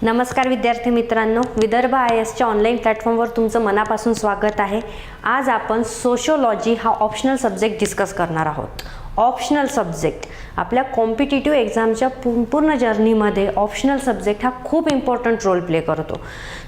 नमस्कार विद्यार्थी मित्रांनो, विदर्भ IASच्या ऑनलाईन प्लॅटफॉर्मवर तुमचं मनापासून स्वागत आहे। आज आपण सोशियोलॉजी हा ऑप्शनल सब्जेक्ट डिस्कस करणार आहोत। ऑप्शनल सब्जेक्ट आपल्या कॉम्पिटिटिव्ह एक्झामच्या पूर्ण जर्नीमध्ये ऑप्शनल सब्जेक्ट हा खूप इम्पॉर्टंट रोल प्ले करतो।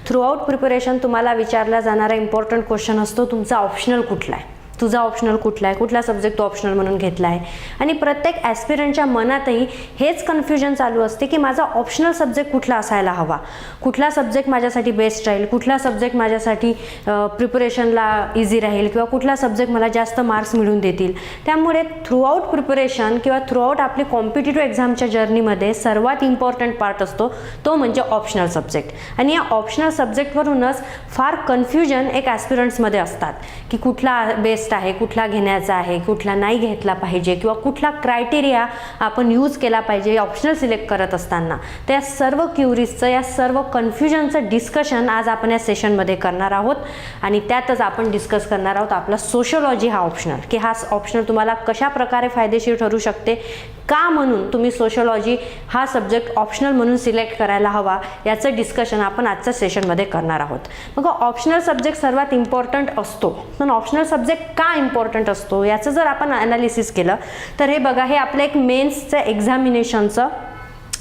थ्रूआउट प्रिपरेशन तुम्हाला विचारला जाणारा इम्पॉर्टंट क्वेश्चन असतो, तुमचा ऑप्शनल कुठला आहे, तुझा ऑप्शनल कुठला आहे, कुठला सब्जेक्ट तो ऑप्शनल म्हणून घेतला आहे। आणि प्रत्येक ॲस्पिरंटच्या मनातही हेच कन्फ्युजन चालू असते की माझा ऑप्शनल सब्जेक्ट कुठला असायला हवा, कुठला सब्जेक्ट माझ्यासाठी बेस्ट राहील, कुठला सब्जेक्ट माझ्यासाठी प्रिपरेशनला इझी राहील किंवा कुठला सब्जेक्ट मला जास्त मार्क्स मिळवून देतील। त्यामुळे थ्रूआउट प्रिपरेशन किंवा थ्रूआउट आपली कॉम्पिटिटिव्ह एक्झामच्या जर्नीमध्ये सर्वात इम्पॉर्टंट पार्ट असतो तो म्हणजे ऑप्शनल सब्जेक्ट। आणि या ऑप्शनल सब्जेक्टवरूनच फार कन्फ्युजन एक ॲस्पिरंट्समध्ये असतात की कुठला बेस्ट आहे, कुठला घेण्याचा आहे, कुठला नाही घेतला पाहिजे किंवा कुठला क्रायटेरिया आपण यूज केला पाहिजे ऑप्शनल सिलेक्ट करत असताना। त्या सर्व क्युरीजचं, या सर्व कन्फ्युजनचं डिस्कशन आज आपण या सेशनमध्ये करणार आहोत। आणि त्यातच आपण डिस्कस करणार आहोत आपला सोशियोलॉजी हा ऑप्शनल, की हा ऑप्शनल तुम्हाला कशा प्रकारे फायदेशीर ठरू शकते, का म्हणून तुम्ही सोशियोलॉजी हा सब्जेक्ट ऑप्शनल म्हणून सिलेक्ट करायला हवा, याचं डिस्कशन आपण आजच्या सेशनमध्ये करणार आहोत। मग ऑप्शनल सब्जेक्ट सर्वात इम्पॉर्टंट असतो, पण ऑप्शनल सब्जेक्ट का इम्पॉर्टंट असतो याचं जर आपण ॲनालिसिस केलं तर हे बघा, हे आपलं एक मेन्सचं एक्झामिनेशनचं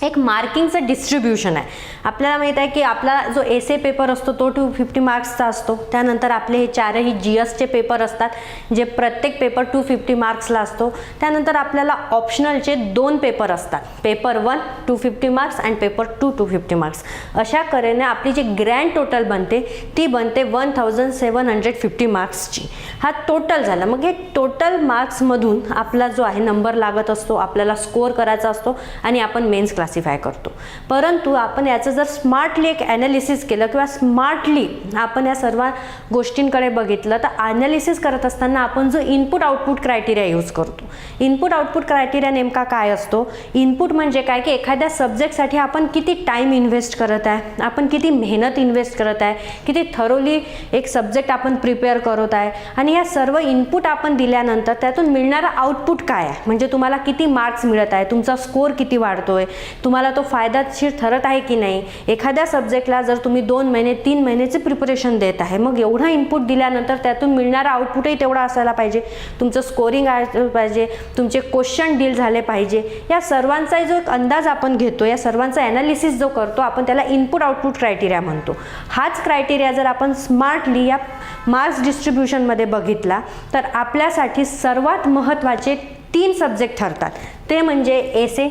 एक मार्किंगचं डिस्ट्रीब्युशन आहे। आपल्याला माहित आहे की आपला जो एसे पेपर असतो तो 250 मार्क्सचा असतो। त्यानंतर आपले हे चारही GSचे पेपर असतात, जे प्रत्येक पेपर 250 मार्क्सला असतो। त्यानंतर आपल्याला ऑप्शनलचे 2 पेपर असतात, पेपर 1 250 मार्क्स आणि पेपर 2 250 मार्क्स। अशा करेने आपली जी ग्रँड टोटल बनते ती बनते 1750 मार्क्सची। हा टोटल झाला। मग हे टोटल मार्क्समधून आपला जो आहे नंबर लागत असतो, आपल्याला स्कोअर करायचा असतो आणि आपण मेन्स क्लासिफाय करतो। परंतु आपण याचं जर स्मार्टली एक ॲनालिसिस केलं किंवा स्मार्टली आपण या सर्व गोष्टींकडे बघितलं तर ॲनालिसिस करत असताना आपण जो इनपुट आउटपुट क्रायटेरिया यूज करतो। इनपुट आउटपुट क्रायटेरिया नेमका काय असतो? इनपुट म्हणजे काय की एखाद्या सब्जेक्टसाठी आपण किती टाईम इन्व्हेस्ट करत आहे, आपण किती मेहनत इन्व्हेस्ट करत आहे, किती थरोली एक सब्जेक्ट आपण प्रिपेअर करत आहे, आणि या सर्व इनपुट आपण दिल्यानंतर त्यातून मिळणारा आउटपुट काय आहे, म्हणजे तुम्हाला किती मार्क्स मिळत आहे, तुमचा स्कोअर किती वाढतोय, तुम्हाला तो फायदेशीर ठरत आहे की नाही। एखाद्या सब्जेक्टला जर तुम्ही 2 महिने 3 महिन्याचे प्रिपरेशन देत आहे, मग एवढा इनपुट दिल्यानंतर त्यातून मिळणारा आउटपुटही तेवढा असायला पाहिजे, तुमचं स्कोरिंग आलं पाहिजे, तुमचे क्वेश्चन डील झाले पाहिजे। या सर्वांचा जो एक अंदाज आपण घेतो, या सर्वांचा ॲनालिसिस जो करतो आपण, त्याला इनपुट आउटपुट क्रायटेरिया म्हणतो। हाच क्रायटेरिया जर आपण स्मार्टली या मार्क्स डिस्ट्रीब्युशनमध्ये बघितला तर आपल्यासाठी सर्वात महत्त्वाचे 3 सब्जेक्ट ठरतात। ते म्हणजे एसे,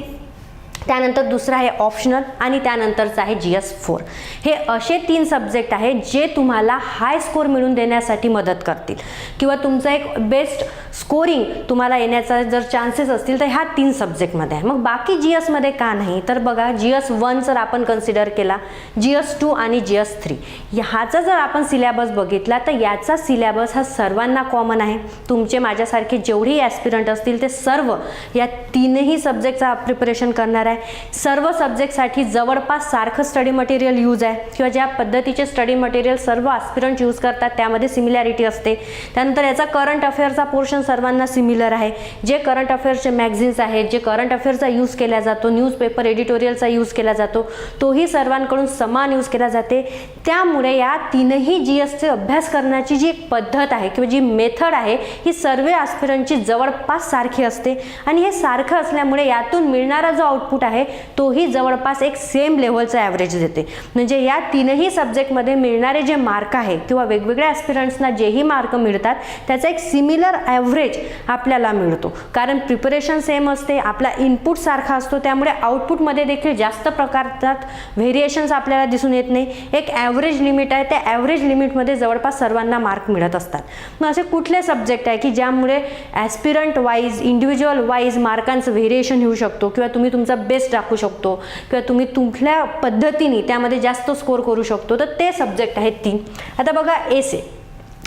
त्यानंतर दुसरा आहे ऑप्शनल आणि त्यानंतरचा आहे GS4। हे असे 3 सब्जेक्ट आहेत जे तुम्हाला हाय स्कोर मिळवून देण्यासाठी मदत करतील किंवा तुमचं एक बेस्ट स्कोरिंग तुम्हाला येण्याचा जर चान्सेस असतील तर ह्या 3 सब्जेक्टमध्ये आहे। मग बाकी GSमध्ये का नाही? तर बघा, GS1 जर आपण कन्सिडर केला, GS2 आणि GS3 ह्याचा जर आपण सिलेबस बघितला तर याचा सिलेबस हा सर्वांना कॉमन आहे। तुमचे माझ्यासारखे जेवढेही ॲस्पिरंट असतील ते सर्व या 3ही सब्जेक्टचा प्रिपरेशन करणार आहे। सर्व सब्जेक्टसाठी जवळपास सारखं स्टडी मटेरियल यूज आहे किंवा ज्या पद्धतीचे स्टडी मटेरियल सर्व ॲस्पिरंट यूज करतात त्यामध्ये सिमिलॅरिटी असते। त्यानंतर याचा करंट अफेअरचा पोर्शन सर्वांना सिमिलर आहे। जे करंट अफेअर्सचे मॅगझिन्स आहेत, जे करंट अफेअरचा यूज केला जातो, न्यूजपेपर एडिटोरियलचा यूज केला जातो, तोही सर्वांकडून समान यूज केला जाते। त्यामुळे या 3ही GSचे अभ्यास करण्याची जी एक पद्धत आहे किंवा जी मेथड आहे ही सर्व ॲस्पिरंटची जवळपास सारखी असते। आणि हे सारखं असल्यामुळे यातून मिळणारा जो आउटपुट आहे तोही जवळपास एक सेम लेव्हलचा ॲव्हरेज देते। म्हणजे या 3ही सब्जेक्टमध्ये मिळणारे जे मार्क आहे किंवा वेगवेगळ्या ॲस्पिरंट्सना जेही मार्क मिळतात त्याचा एक सिमिलर ॲव्हरेज आपल्याला मिळतो, कारण प्रिपरेशन सेम असते, आपला इनपुट सारखा असतो, त्यामुळे आउटपुटमध्ये देखील जास्त प्रकारात व्हेरिएशन्स आपल्याला दिसून येत नाही। एक ॲव्हरेज लिमिट आहे, त्या ॲव्हरेज लिमिटमध्ये जवळपास सर्वांना मार्क मिळत असतात। मग असे कुठले सब्जेक्ट आहे की ज्यामुळे ॲस्पिरंट वाईज, इंडिव्हिज्युअल वाईज मार्कांचं व्हेरिएशन होऊ शकतो किंवा तुम्ही तुमचा बेस्ट दाखवू शकतो किंवा तुम्ही तुमच्या पद्धतीने त्यामध्ये जास्त स्कोर करू शकतो, तर ते सब्जेक्ट आहेत 3। आता बघा, एसे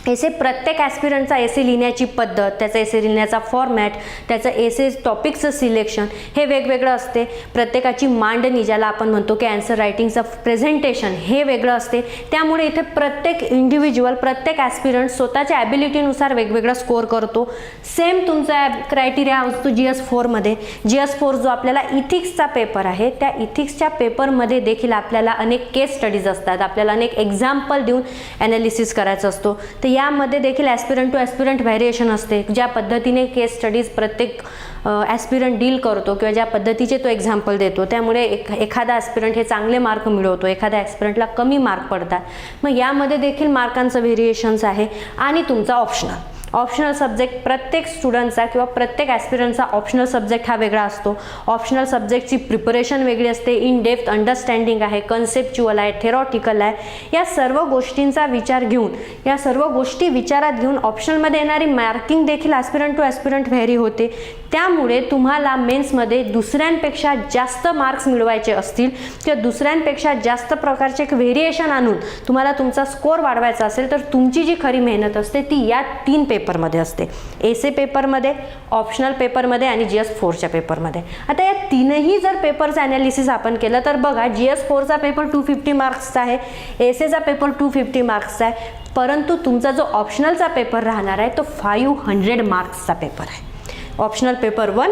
एसे प्रत्येक ॲस्पिरंटचा एसे लिहिण्याची पद्धत, त्याचा एसे लिहिण्याचा फॉर्मॅट, त्याचं एसे टॉपिकचं सिलेक्शन हे वेगवेगळं असते. प्रत्येकाची मांडणी, ज्याला आपण म्हणतो की ॲन्सर रायटिंगचं प्रेझेंटेशन, हे वेगळं असते. त्यामुळे इथे प्रत्येक इंडिव्हिज्युअल, प्रत्येक ॲस्पिरंट स्वतःच्या ॲबिलिटीनुसार वेगवेगळा स्कोअर करतो. सेम तुमचा क्रायटेरिया असतो GS4मध्ये. GS4 जो आपल्याला इथिक्सचा पेपर आहे, त्या इथिक्सच्या पेपरमध्ये देखील आपल्याला अनेक केस स्टडीज असतात, आपल्याला अनेक एक्झाम्पल देऊन ॲनालिसिस करायचं असतो. तर यामध्ये देखील ॲस्पिरंट टू ॲस्पिरंट व्हेरिएशन असते. ज्या पद्धतीने केस स्टडीज प्रत्येक ॲस्पिरंट डील करतो किंवा ज्या पद्धतीचे तो एक्झाम्पल देतो, त्यामुळे एखादा ॲस्पिरंट हे चांगले मार्क मिळवतो, एखाद्या ॲस्पिरंटला कमी मार्क पडतात. मग यामध्ये देखील मार्कांचं व्हेरिएशन्स आहे. आणि तुमचा ऑप्शनल सब्जेक्ट, प्रत्येक स्टुडंटचा किंवा प्रत्येक ॲस्पिरंटचा ऑप्शनल सब्जेक्ट हा वेगळा असतो. ऑप्शनल सब्जेक्टची प्रिपरेशन वेगळी असते. इन डेप्थ अंडरस्टँडिंग आहे, कन्सेप्च्युअल आहे, थेरॉटिकल आहे. या सर्व गोष्टींचा विचार घेऊन, या सर्व गोष्टी विचारात घेऊन ऑप्शनलमध्ये येणारी मार्किंग देखील ॲस्पिरंट टू ॲस्पिरंट व्हेरी होते. त्यामुळे तुम्हाला मेन्समध्ये दुसऱ्यांपेक्षा जास्त मार्क्स मिळवायचे असतील किंवा दुसऱ्यांपेक्षा जास्त प्रकारचे एक व्हेरिएशन आणून तुम्हाला तुमचा स्कोअर वाढवायचा असेल, तर तुमची जी खरी मेहनत असते ती या 3 पेपरमध्ये असते. एसे पेपरमध्ये, ऑप्शनल पेपरमध्ये आणि GS4च्या पेपरमध्ये. आता या तीनही जर पेपरचं ॲनालिसिस आपण केलं तर बघा, GS4चा पेपर 250 मार्क्सचा आहे, एसेचा पेपर 250 मार्क्सचा आहे, परंतु तुमचा जो ऑप्शनलचा पेपर राहणार आहे तो 500 मार्क्सचा पेपर आहे. ऑप्शनल पेपर 1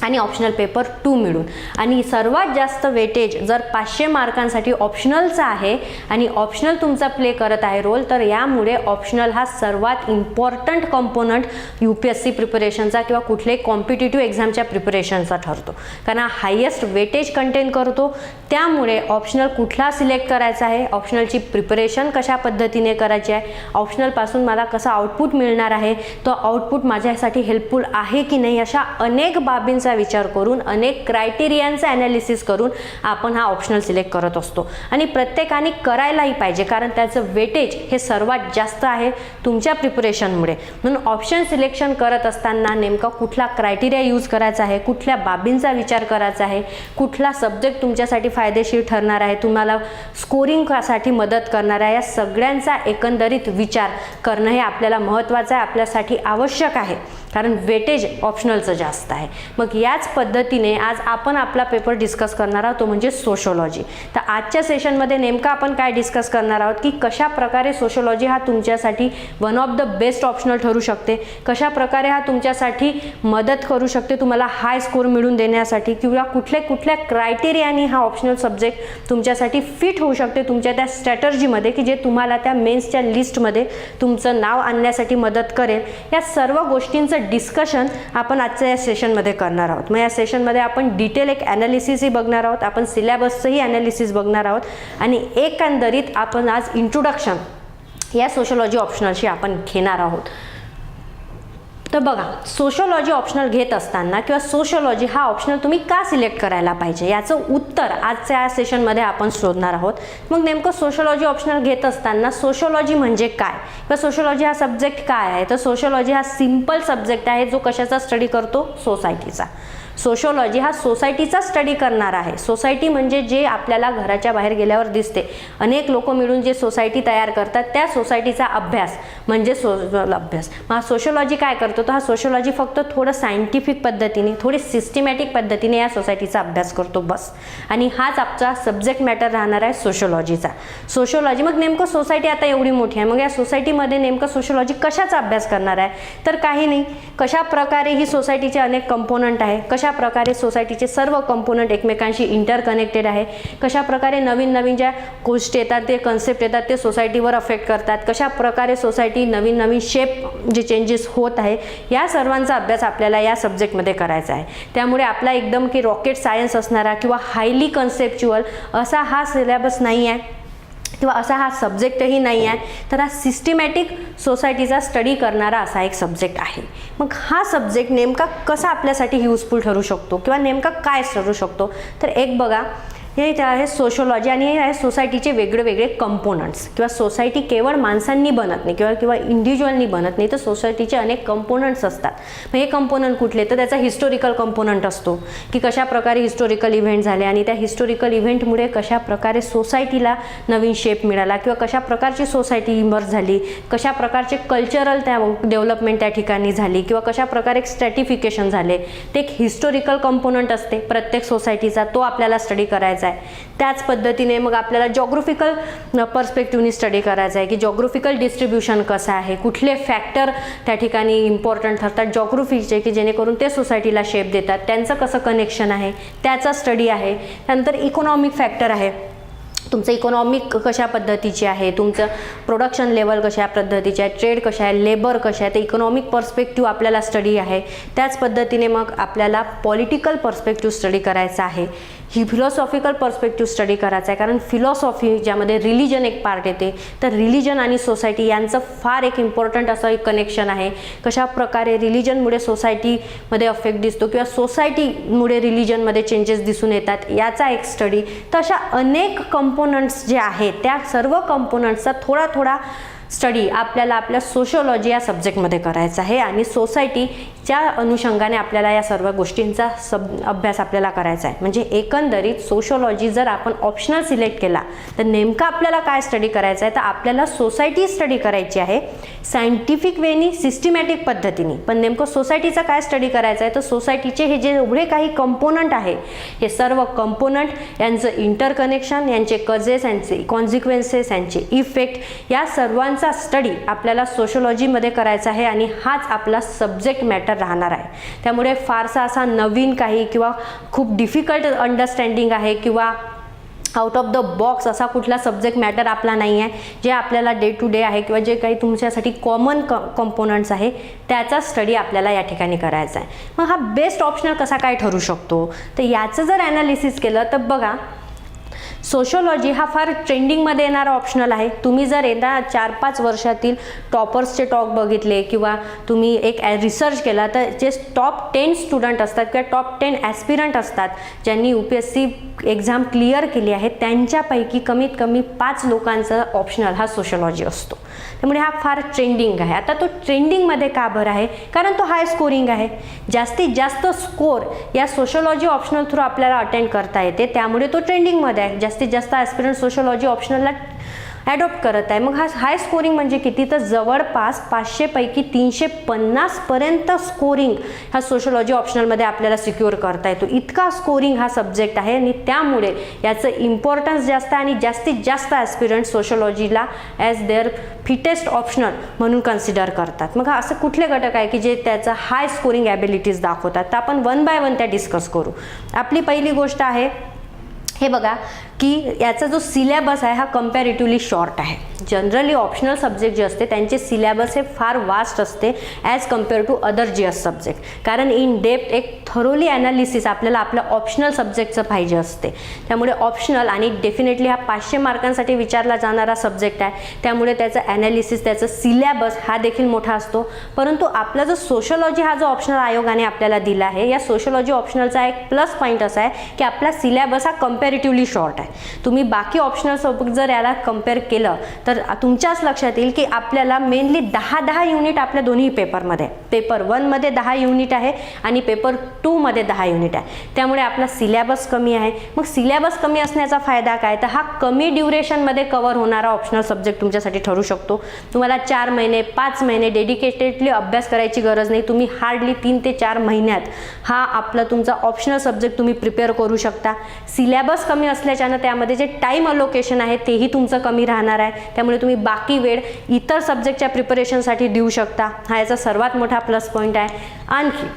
आणि ऑप्शनल पेपर 2 मिळून. आणि सर्वात जास्त वेटेज जर 500 मार्कांसाठी ऑप्शनलचा आहे आणि ऑप्शनल तुमचा प्ले करत आहे रोल, तर यामुळे ऑप्शनल हा सर्वात इम्पॉर्टंट कंपोनंट UPSC प्रिपरेशनचा किंवा कुठल्याही कॉम्पिटिटिव्ह एक्झामच्या प्रिपरेशनचा ठरतो, कारण हा हायेस्ट वेटेज कंटेन करतो. त्यामुळे ऑप्शनल कुठला सिलेक्ट करायचा आहे, ऑप्शनलची प्रिपरेशन कशा पद्धतीने करायची आहे, ऑप्शनलपासून मला कसा आउटपुट मिळणार आहे, तो आउटपुट माझ्यासाठी हेल्पफुल आहे की नाही, अशा अनेक बाबींचा विचार करून, अनेक क्रायटेरियांचा ॲनालिसिस करून आपण हा ऑप्शनल सिलेक्ट करत असतो. आणि प्रत्येकाने करायलाही पाहिजे, कारण त्याचं वेटेज हे सर्वात जास्त आहे तुमच्या प्रिपरेशनमुळे. म्हणून ऑप्शन सिलेक्शन करत असताना नेमका कुठला क्रायटेरिया यूज करायचा आहे, कुठल्या बाबींचा विचार करायचा आहे, कुठला सब्जेक्ट तुमच्यासाठी फायदेशीर ठरणार आहे, तुम्हाला स्कोरिंगसाठी मदत करणार आहे, या सगळ्यांचा एकंदरीत विचार करणं हे आपल्याला महत्त्वाचं आहे, आपल्यासाठी आवश्यक आहे, कारण वेटेज ऑप्शनलचं जास्त आहे. मग याच पद्धतीने आज आपण आपला पेपर डिस्कस करणार आहोत, तो म्हणजे सोशोलॉजी. तर आजच्या सेशनमध्ये नेमकं आपण काय डिस्कस करणार आहोत की कशा प्रकारे सोशोलॉजी हा तुमच्यासाठी one of the best optional ठरू शकते, कशा प्रकारे हा तुमच्यासाठी मदत करू शकते तुम्हाला हाय स्कोर मिळवून देण्यासाठी, किंवा कुठल्या क्रायटेरियानी हा ऑप्शनल सब्जेक्ट तुमच्यासाठी फिट होऊ शकते तुमच्या त्या स्ट्रॅटर्जीमध्ये, की जे तुम्हाला त्या मेन्सच्या लिस्टमध्ये तुमचं नाव आणण्यासाठी मदत करेल. या सर्व गोष्टींचं डिस्कशन आपण आजच्या या सेशनमध्ये करणार आहोत. मग या सेशनमध्ये आपण डिटेल एक ॲनालिसिसही बघणार आहोत, आपण सिलेबसचंही ॲनालिसिस बघणार आहोत आणि एकंदरीत आपण आज इंट्रोडक्शन या सोशोलॉजी ऑप्शनलशी आपण घेणार आहोत. तर बघा, सोशोलॉजी ऑप्शनल घेत असताना किंवा सोशोलॉजी हा ऑप्शनल तुम्ही का सिलेक्ट करायला पाहिजे, याचं उत्तर आजच्या या सेशनमध्ये आपण शोधणार आहोत. मग नेमकं सोशोलॉजी ऑप्शनल घेत असताना सोशोलॉजी म्हणजे काय किंवा सोशोलॉजी हा सब्जेक्ट काय आहे, तर सोशोलॉजी हा सिम्पल सब्जेक्ट आहे जो कशाचा स्टडी करतो, सोसायटीचा. सोशोलॉजी हा सोसायटीचा स्टडी करणार आहे. सोसायटी म्हणजे जे आपल्याला घराच्या बाहेर गेल्यावर दिसते, अनेक लोक मिळून जे सोसायटी तयार करतात त्या सोसायटीचा अभ्यास म्हणजे अभ्यास. मग हा सोशोलॉजी काय करतो, तर हा सोशोलॉजी फक्त थोडं सायंटिफिक पद्धतीने, थोडी सिस्टमॅटिक पद्धतीने या सोसायटीचा अभ्यास करतो बस. आणि हाच आमचा सब्जेक्ट मॅटर राहणार आहे सोशोलॉजीचा. सोशोलॉजी मग नेमकं सोसायटी आता एवढी मोठी आहे, मग या सोसायटीमध्ये नेमकं सोशोलॉजी कशाचा अभ्यास करणार आहे, तर काही नाही, कशा प्रकारे ही सोसायटीचे अनेक कंपोनंट आहे, कशा प्रकारे सोसायटीचे सर्व कंपोनंट एकमेकांशी इंटरकनेक्टेड आहे, कशा प्रकारे नवीन नवीन ज्या गोष्टी येतात, ते कन्सेप्ट येतात, ते सोसायटीवर अफेक्ट करतात, कशा प्रकारे सोसायटी नवीन नवीन शेप जे चेंजेस होत आहे, या सर्वांचा अभ्यास आपल्याला या सब्जेक्टमध्ये करायचा आहे. त्यामुळे आपला एकदम की रॉकेट सायन्स असणारा किंवा हायली कन्सेप्च्युअल असा हा सिलेबस नाही आहे किंवा असा हा सब्जेक्टही नाही आहे, तर हा सिस्टमॅटिक सोसायटीचा स्टडी करणारा असा एक सब्जेक्ट आहे. मग हा सब्जेक्ट नेमका कसा आपल्यासाठी युजफुल ठरू शकतो किंवा नेमका काय ठरू शकतो, तर एक बघा, हे आहे सोशोलॉजी आणि हे आहे सोसायटीचे वेगळे कंपोनंट्स. किंवा सोसायटी केवळ माणसांनी बनत नाही किंवा इंडिव्हिज्युअलनी बनत नाही, तर सोसायटीचे अनेक कंपोनंट्स असतात. मग हे कंपोनंट कुठले, तर त्याचा हिस्टोरिकल कंपोनंट असतो की कशा प्रकारे हिस्टोरिकल इव्हेंट झाले आणि त्या हिस्टोरिकल इव्हेंटमुळे कशा प्रकारे सोसायटीला नवीन शेप मिळाला किंवा कशा प्रकारची सोसायटी इमर्ज झाली, कशा प्रकारचे कल्चरल त्या डेव्हलपमेंट त्या ठिकाणी झाली किंवा कशा प्रकारे स्ट्रॅटिफिकेशन झाले, ते एक हिस्टोरिकल कंपोनंट असते प्रत्येक सोसायटीचा, तो आपल्याला स्टडी करायचा आहे. त्याच पद्धतीने मग आपल्याला जॉग्राफिकल पर्स्पेक्टिव्हनी स्टडी करायचा आहे की जॉग्राफिकल डिस्ट्रीब्युशन कसं आहे, कुठले फॅक्टर त्या ठिकाणी इम्पॉर्टंट ठरतात जॉग्राफीचे की जेणेकरून ते सोसायटीला शेप देतात, त्यांचं कसं कनेक्शन आहे त्याचा स्टडी आहे. त्यानंतर इकॉनॉमिक फॅक्टर आहे, तुमचं इकॉनॉमिक कशा पद्धतीचे आहे, तुमचं प्रोडक्शन लेवल कशा पद्धतीचे आहे, ट्रेड कशा आहे, लेबर कशा आहे, ते इकॉनॉमिक पर्स्पेक्टिव्ह आपल्याला स्टडी आहे. त्याच पद्धतीने मग आपल्याला पॉलिटिकल पर्स्पेक्टिव्ह स्टडी करायचा आहे, ही फिलॉसॉफिकल पर्स्पेक्टिव्ह स्टडी करायचा आहे. कारण फिलॉसॉफी ज्यामध्ये रिलिजन एक पार्ट येते, तर रिलिजन आणि सोसायटी यांचं फार एक इम्पॉर्टंट असं एक कनेक्शन आहे. कशा प्रकारे रिलिजनमुळे सोसायटीमध्ये अफेक्ट दिसतो किंवा सोसायटीमुळे रिलिजनमध्ये चेंजेस दिसून येतात, याचा एक स्टडी. तर अशा अनेक कंपोनंट्स जे आहेत त्या सर्व कंपोनंट्सचा थोडा स्टडी आपल्याला आपल्या सोशोलॉजी या सब्जेक्टमध्ये करायचा आहे आणि सोसायटीच्या अनुषंगाने आपल्याला या सर्व गोष्टींचा अभ्यास आपल्याला करायचा आहे. म्हणजे एकंदरीत सोशोलॉजी जर आपण ऑप्शनल सिलेक्ट केला तर नेमका आपल्याला काय स्टडी करायचं आहे, तर आपल्याला सोसायटी स्टडी करायची आहे सायंटिफिक वेनी, सिस्टमॅटिक पद्धतीने. पण नेमकं सोसायटीचा काय स्टडी करायचं आहे, तर सोसायटीचे हे जे एवढे काही कंपोनंट आहे, हे सर्व कंपोनंट यांचं इंटरकनेक्शन, यांचे कजेस, यांचे कॉन्सिक्वेन्सेस, यांचे इफेक्ट, या सर्वांचा स्टडी आपल्याला सोशोलॉजीमध्ये करायचा आहे आणि हाच आपला सब्जेक्ट मॅटर राहणार आहे. त्यामुळे फारसा असा नवीन काही किंवा खूप डिफिकल्ट अंडरस्टँडिंग आहे किंवा आउट ऑफ द बॉक्स असा कुठला सब्जेक्ट मॅटर आपला नाही आहे. जे आपल्याला डे टू डे आहे किंवा जे काही तुमच्यासाठी कॉमन कंपोनंट्स आहे त्याचा स्टडी आपल्याला या ठिकाणी करायचा आहे. मग हा बेस्ट ऑप्शनल कसा काय ठरू शकतो, तर याचं जर ॲनालिसिस केलं तर बघा, सोशोलॉजी हा फार ट्रेंडिंगमध्ये येणारा ऑप्शनल आहे. तुम्ही जर एकदा 4-5 वर्षातील टॉपर्सचे टॉक बघितले किंवा तुम्ही एक रिसर्च केला, तर जे टॉप 10 स्टुडंट असतात किंवा टॉप 10 ॲस्पिरंट असतात ज्यांनी UPSC एक्झाम क्लिअर केली आहे, त्यांच्यापैकी कमीत कमी 5 लोकांचा ऑप्शनल हा सोशोलॉजी असतो. त्यामुळे हा फार ट्रेंडिंग आहे. आता तो ट्रेंडिंगमध्ये का बरं आहे, कारण तो हाय स्कोरिंग आहे. जास्तीत जास्त स्कोर या सोशोलॉजी ऑप्शनल थ्रू आपल्याला अटेंड करता येते, त्यामुळे तो ट्रेंडिंगमध्ये आहे. जास्तीत जास्त ॲस्पिरंट सोशोलॉजी ऑप्शनलला ॲडॉप्ट करत आहे. मग हा हाय स्कोरिंग म्हणजे किती, तर जवळपास 500 पैकी 350 पर्यंत स्कोरिंग हा सोशोलॉजी ऑप्शनलमध्ये आपल्याला सिक्युअर करता येतो. इतका स्कोरिंग हा सब्जेक्ट आहे आणि त्यामुळे याचं इम्पॉर्टन्स जास्त आहे आणि जास्तीत जास्त ॲस्पिरंट सोशोलॉजीला ॲज देअर फिटेस्ट ऑप्शनल म्हणून कन्सिडर करतात. मग असं कुठले घटक आहे की जे त्याचं हाय स्कोरिंग ॲबिलिटीज दाखवतात, तर आपण वन बाय वन त्या डिस्कस करू. आपली पहिली गोष्ट आहे, हे बघा की याचा जो सिलेबस आहे हा कम्पॅरेटिव्हली शॉर्ट आहे. जनरली ऑप्शनल सब्जेक्ट जे असते त्यांचे सिलेबस हे फार वास्ट असते as compare to other GS subject. कारण इन डेप्थ एक थरोली ॲनालिसिस आपल्याला आपल्या ऑप्शनल सब्जेक्टचं पाहिजे असते. त्यामुळे ऑप्शनल आणि डेफिनेटली हा 500 मार्कांसाठी विचारला जाणारा सब्जेक्ट आहे, त्यामुळे त्याचं ॲनालिसिस, त्याचं सिलेबस हा देखील मोठा असतो. परंतु आपला जो सोशोलॉजी हा जो ऑप्शनल आयोगाने आपल्याला दिला आहे, या सोशोलॉजी ऑप्शनलचा एक प्लस पॉईंट असा आहे की आपला सिलेबस हा कम्पॅरेटिव्हली शॉर्ट आहे. तुम्ही बाकी ऑप्शनल सब्जेक्ट जर याला कम्पेअर केलं तर तुमच्याच लक्षात येईल की आपल्याला मेनली 10 युनिट आपल्या दोन्ही पेपरमध्ये, पेपर 1मध्ये 10 युनिट आहे आणि पेपर 2मध्ये 10 युनिट आहे. त्यामुळे आपला सिलेबस कमी आहे. मग सिलेबस कमी असण्याचा फायदा काय, तर हा कमी ड्युरेशनमध्ये कव्हर होणारा ऑप्शनल सब्जेक्ट तुमच्यासाठी ठरू शकतो. तुम्हाला 4 महिने 5 महिने डेडिकेटेडली अभ्यास करायची गरज नाही. तुम्ही हार्डली 3 ते 4 महिन्यात हा आपला तुमचा ऑप्शनल सब्जेक्ट तुम्ही प्रिपेअर करू शकता. सिलेबस कमी असल्याच्यानं त्यामध्ये जे टाईम अलोकेशन आहे तेही तुमचं कमी राहणार आहे. त्यामुळे तुम्ही बाकी वेळ इतर सब्जेक्टच्या प्रिपरेशनसाठी देऊ शकता. हा याचा सर्वात मोठा प्लस पॉईंट आहे. आणखी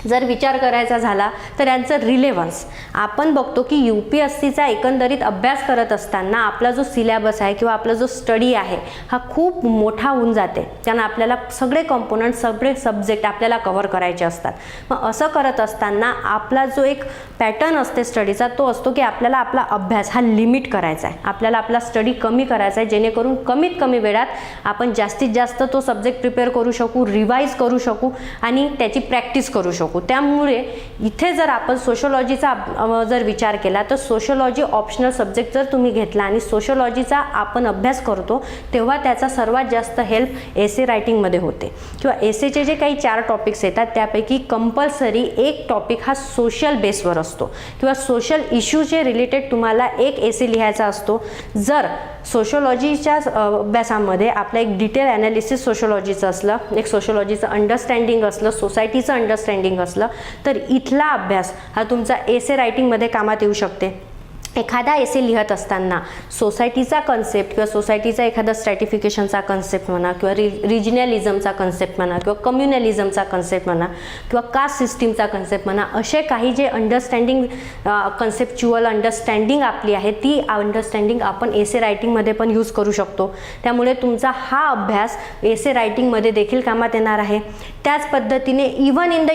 जर विचार करायचा झाला तर यांचं रिलेव्हन्स आपण बघतो की UPSCचा एकंदरीत अभ्यास करत असताना आपला जो सिलेबस आहे किंवा आपला जो स्टडी आहे हा खूप मोठा होऊन जाते. कारण आपल्याला सगळे कंपोनंट, सगळे सब्जेक्ट आपल्याला कव्हर करायचे असतात. मग असं करत असताना आपला जो एक पॅटर्न असते स्टडीचा तो असतो की आपल्याला आपला अभ्यास हा लिमिट करायचा आहे. आपल्याला आपला स्टडी कमी करायचा आहे, जेणेकरून कमीत कमी वेळात आपण जास्तीत जास्त तो सब्जेक्ट प्रिपेअर करू शकू, रिवाईज करू शकू आणि त्याची प्रॅक्टिस करू शकू. शकू. त्यामुळे इथे जर आपण सोशोलॉजीचा जर विचार केला तर सोशोलॉजी ऑप्शनल सब्जेक्ट जर तुम्ही घेतला आणि सोशोलॉजीचा आपण अभ्यास करतो तेव्हा त्याचा सर्वात जास्त हेल्प एसे रायटिंगमध्ये होते. किंवा एसेचे जे काही 4 टॉपिक्स येतात त्यापैकी कंपल्सरी एक टॉपिक हा सोशल बेसवर असतो किंवा सोशल इश्यूचे रिलेटेड तुम्हाला एक एसे लिहायचा असतो. जर सोशोलॉजीच्या अभ्यासामध्ये आपलं एक डिटेल ॲनालिसिस सोशोलॉजीचं असलं, एक सोशोलॉजीचं अंडरस्टँडिंग असलं, सोसायटीचं अंडरस्टँडिंग असलं तर इथला अभ्यास हा तुमचा एसे रायटिंगमध्ये कामात येऊ शकते. एखादा एसे लिहत असताना सोसायटीचा कन्सेप्ट किंवा सोसायटीचा एखादा स्ट्रॅटिफिकेशनचा कन्सेप्ट म्हणा किंवा रिजनलिझमचा कन्सेप्ट म्हणा किंवा कम्युनलिझमचा कन्सेप्ट म्हणा किंवा कास्ट सिस्टीमचा कन्सेप्ट म्हणा, असे काही जे अंडरस्टँडिंग कन्सेप्च्युअल अंडरस्टँडिंग आपली आहे ती अंडरस्टँडिंग आपण एसे रायटिंगमध्ये पण यूज करू शकतो. त्यामुळे तुमचा हा अभ्यास एसे रायटिंगमध्ये देखील कामात येणार आहे. त्याच पद्धतीने इव्हन इन द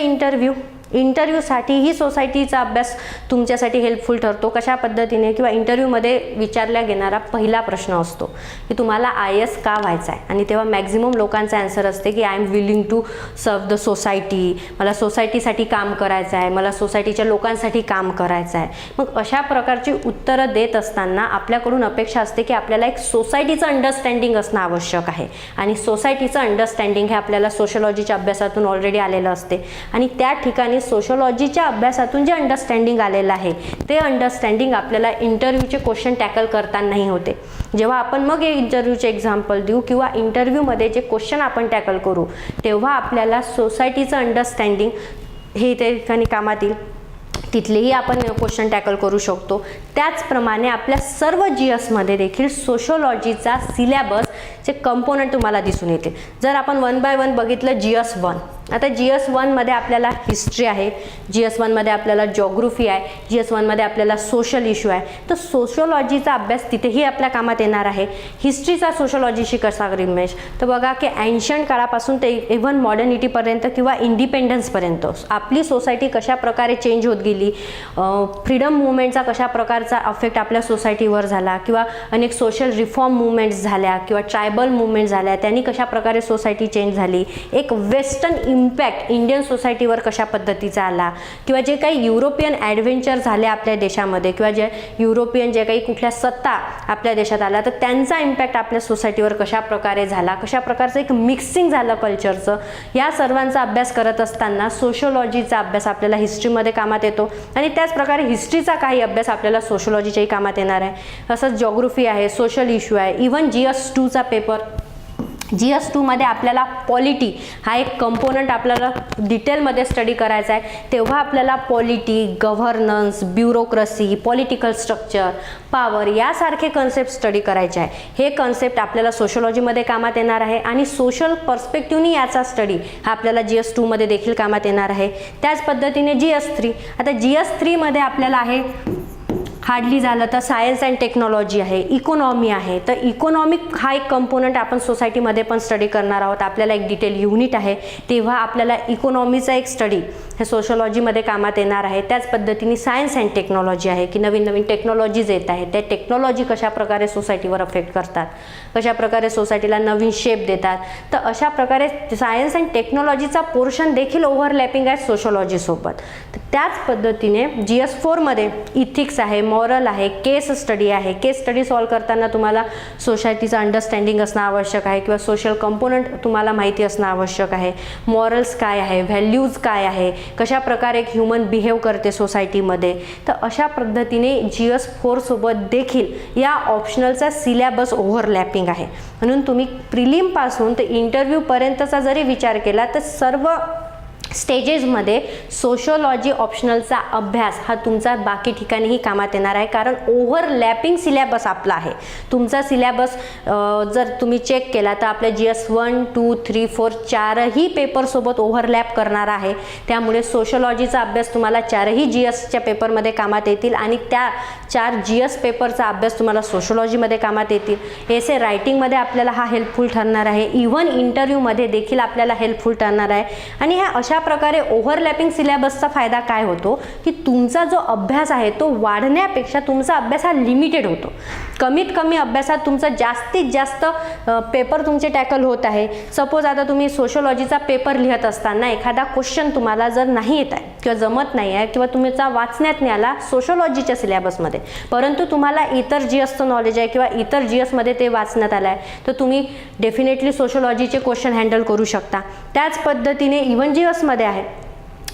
इंटरव्ह्यूसाठीही सोसायटीचा अभ्यास तुमच्यासाठी हेल्पफुल ठरतो. कशा पद्धतीने किंवा इंटरव्ह्यूमध्ये विचारला गेणारा पहिला प्रश्न असतो की तुम्हाला IAS का व्हायचं आहे आणि तेव्हा मॅक्झिमम लोकांचा आन्सर असते की I am willing to serve the society, मला सोसायटीसाठी काम करायचं आहे, मला सोसायटीच्या लोकांसाठी काम करायचं आहे. मग अशा प्रकारची उत्तरं देत असताना आपल्याकडून अपेक्षा असते की आपल्याला एक सोसायटीचं अंडरस्टँडिंग असणं आवश्यक आहे आणि सोसायटीचं अंडरस्टँडिंग हे आपल्याला सोशोलॉजीच्या अभ्यासातून ऑलरेडी आलेलं असते आणि त्या ठिकाणी सोशोलॉजीच्या अभ्यासातून जे अंडरस्टँडिंग आलेलं आहे ते अंडरस्टँडिंग आपल्याला इंटरव्ह्यूचे क्वेश्चन टॅकल करतानाही होते. जेव्हा आपण मग इंटरव्ह्यूचे एक्झाम्पल देऊ किंवा इंटरव्ह्यूमध्ये जे क्वेश्चन आपण टॅकल करू तेव्हा आपल्याला सोसायटीचं अंडरस्टँडिंग हे त्या ठिकाणी कामात येईल. तिथलेही आपण क्वेश्चन टॅकल करू शकतो. त्याचप्रमाणे आपल्या सर्व GSमध्ये देखील सोशोलॉजीचा सिलेबसचे कंपोनंट तुम्हाला दिसून येतील. जर आपण 1 बाय 1 बघितलं GS 1, आता GS 1 मध्ये आपल्याला हिस्ट्री आहे, GS 1 मध्ये आपल्याला जॉग्राफी आहे, GS 1 मध्ये आपल्याला सोशल इश्यू आहे. तर सोशोलॉजीचा अभ्यास तिथेही आपल्या कामात येणार आहे. हिस्ट्रीचा सोशोलॉजीशी कसा रिमेश तर बघा की एन्शंट काळापासून ते इव्हन मॉडर्निटीपर्यंत किंवा इंडिपेंडन्सपर्यंत आपली सोसायटी कशा प्रकारे चेंज होत गेली, फ्रीडम मुवमेंटचा कशा प्रकारचा अफेक्ट आपल्या सोसायटीवर झाला किंवा अनेक सोशल रिफॉर्म मुवमेंट्स झाल्या किंवा ट्रायबल मुवमेंट झाल्या, त्यांनी कशा प्रकारे सोसायटी चेंज झाली, एक वेस्टर्न इम्पॅक्ट इंडियन सोसायटीवर कशा पद्धतीचा आला किंवा जे काही युरोपियन ॲडव्हेंचर झाले आपल्या देशामध्ये किंवा जे युरोपियन जे काही कुठल्या सत्ता आपल्या देशात आला तर त्यांचा इम्पॅक्ट आपल्या सोसायटीवर कशा प्रकारे झाला, कशा प्रकारचं एक मिक्सिंग झालं कल्चरचं, या सर्वांचा अभ्यास करत असताना सोशोलॉजीचा अभ्यास आपल्याला हिस्ट्रीमध्ये कामात येतो आणि त्याच प्रकारे हिस्ट्रीचा काही अभ्यास आपल्याला सोशोलॉजीच्याही कामात येणार आहे. असंच जॉग्राफी आहे, सोशल इश्यू आहे, इव्हन GS 2चा पेपर GS 2 मध्ये आपल्याला पॉलिटी हा एक कंपोनंट आपल्याला डिटेलमध्ये स्टडी करायचा आहे. तेव्हा आपल्याला polity, governance, bureaucracy, political structure, power यासारखे कन्सेप्ट स्टडी करायचे आहे. हे कन्सेप्ट आपल्याला सोशोलॉजीमध्ये कामात येणार आहे आणि सोशल पर्स्पेक्टिव्हनी याचा स्टडी हा आपल्याला GS 2 मध्ये देखील कामात येणार आहे. त्याच पद्धतीने GS 3, आता GS 3 मध्ये आपल्याला आहे हार्डली झालं तर सायन्स अँड टेक्नॉलॉजी आहे, इकॉनॉमी आहे. तर इकॉनॉमिक हा एक कंपोनंट आपण सोसायटीमध्ये पण स्टडी करणार आहोत. आपल्याला एक डिटेल युनिट आहे तेव्हा आपल्याला इकॉनॉमीचा एक स्टडी हे सोशोलॉजीमध्ये कामात येणार आहे. त्याच पद्धतीने सायन्स अँड टेक्नॉलॉजी आहे की नवीन नवीन टेक्नॉलॉजीज येत आहेत, त्या टेक्नॉलॉजी कशा प्रकारे सोसायटीवर अफेक्ट करतात, कशा प्रकारे सोसायटीला नवीन शेप देतात. तर अशा प्रकारे सायन्स अँड टेक्नॉलॉजीचा पोर्शन देखील ओव्हरलॅपिंग आहे सोशोलॉजीसोबत. त्याच पद्धतीने GS 4 मध्ये इथिक्स आहे, मॉरल आहे, केस स्टडी आहे. केस स्टडी सॉल्व करताना तुम्हाला सोसायटीचं अंडरस्टँडिंग असणं आवश्यक आहे किंवा सोशल कंपोनंट तुम्हाला माहिती असणं आवश्यक आहे. मॉरल्स काय आहे, व्हॅल्यूज काय आहे, कशा प्रकारे एक ह्युमन बिहेव करते सोसायटीमध्ये. तर अशा पद्धतीने GS 4 सोबत देखील या ऑप्शनलचा सिलेबस ओव्हरलॅपिंग आहे. म्हणून तुम्ही प्रिलिमपासून ते इंटरव्ह्यूपर्यंतचा जरी विचार केला तर सर्व स्टेजेसमध्ये सोशोलॉजी ऑप्शनलचा अभ्यास हा तुमचा बाकी ठिकाणीही कामात येणार आहे, कारण ओव्हरलॅपिंग सिलेबस आपला आहे. तुमचा सिलेबस जर तुम्ही चेक केला तर आपल्या GS 1, 2, 3, 4 चारही पेपरसोबत ओव्हरलॅप करणार आहे. त्यामुळे सोशोलॉजीचा अभ्यास तुम्हाला चारही GSच्या पेपरमध्ये कामात येतील आणि त्या 4 GS पेपरचा अभ्यास तुम्हाला सोशोलॉजीमध्ये कामात येतील. एसे रायटिंगमध्ये आपल्याला हा हेल्पफुल ठरणार आहे, इव्हन इंटरव्ह्यूमध्ये देखील आपल्याला हेल्पफुल ठरणार आहे. आणि ह्या अशा प्रकारे ओव्हरलॅपिंग सिलेबसचा फायदा काय होतो की तुमचा जो अभ्यास आहे तो वाढण्यापेक्षा तुमचा अभ्यास हा लिमिटेड होतो. कमीत कमी अभ्यासात तुमचा जास्तीत जास्त पेपर तुमचे टॅकल होत आहे. सपोज आता तुम्ही सोशोलॉजीचा पेपर लिहित असताना एखादा क्वेश्चन तुम्हाला जर नाही येत आहे किंवा जमत नाही आहे किंवा तुमचा वाचण्यात नाही आला सोशोलॉजीच्या सिलेबसमध्ये, परंतु तुम्हाला इतर जीएसचं नॉलेज आहे किंवा इतर जीएसमध्ये ते वाचण्यात आलं आहे, तर तुम्ही डेफिनेटली सोशोलॉजीचे क्वेश्चन हँडल करू शकता. त्याच पद्धतीने इव्हन जीएसमध्ये आहे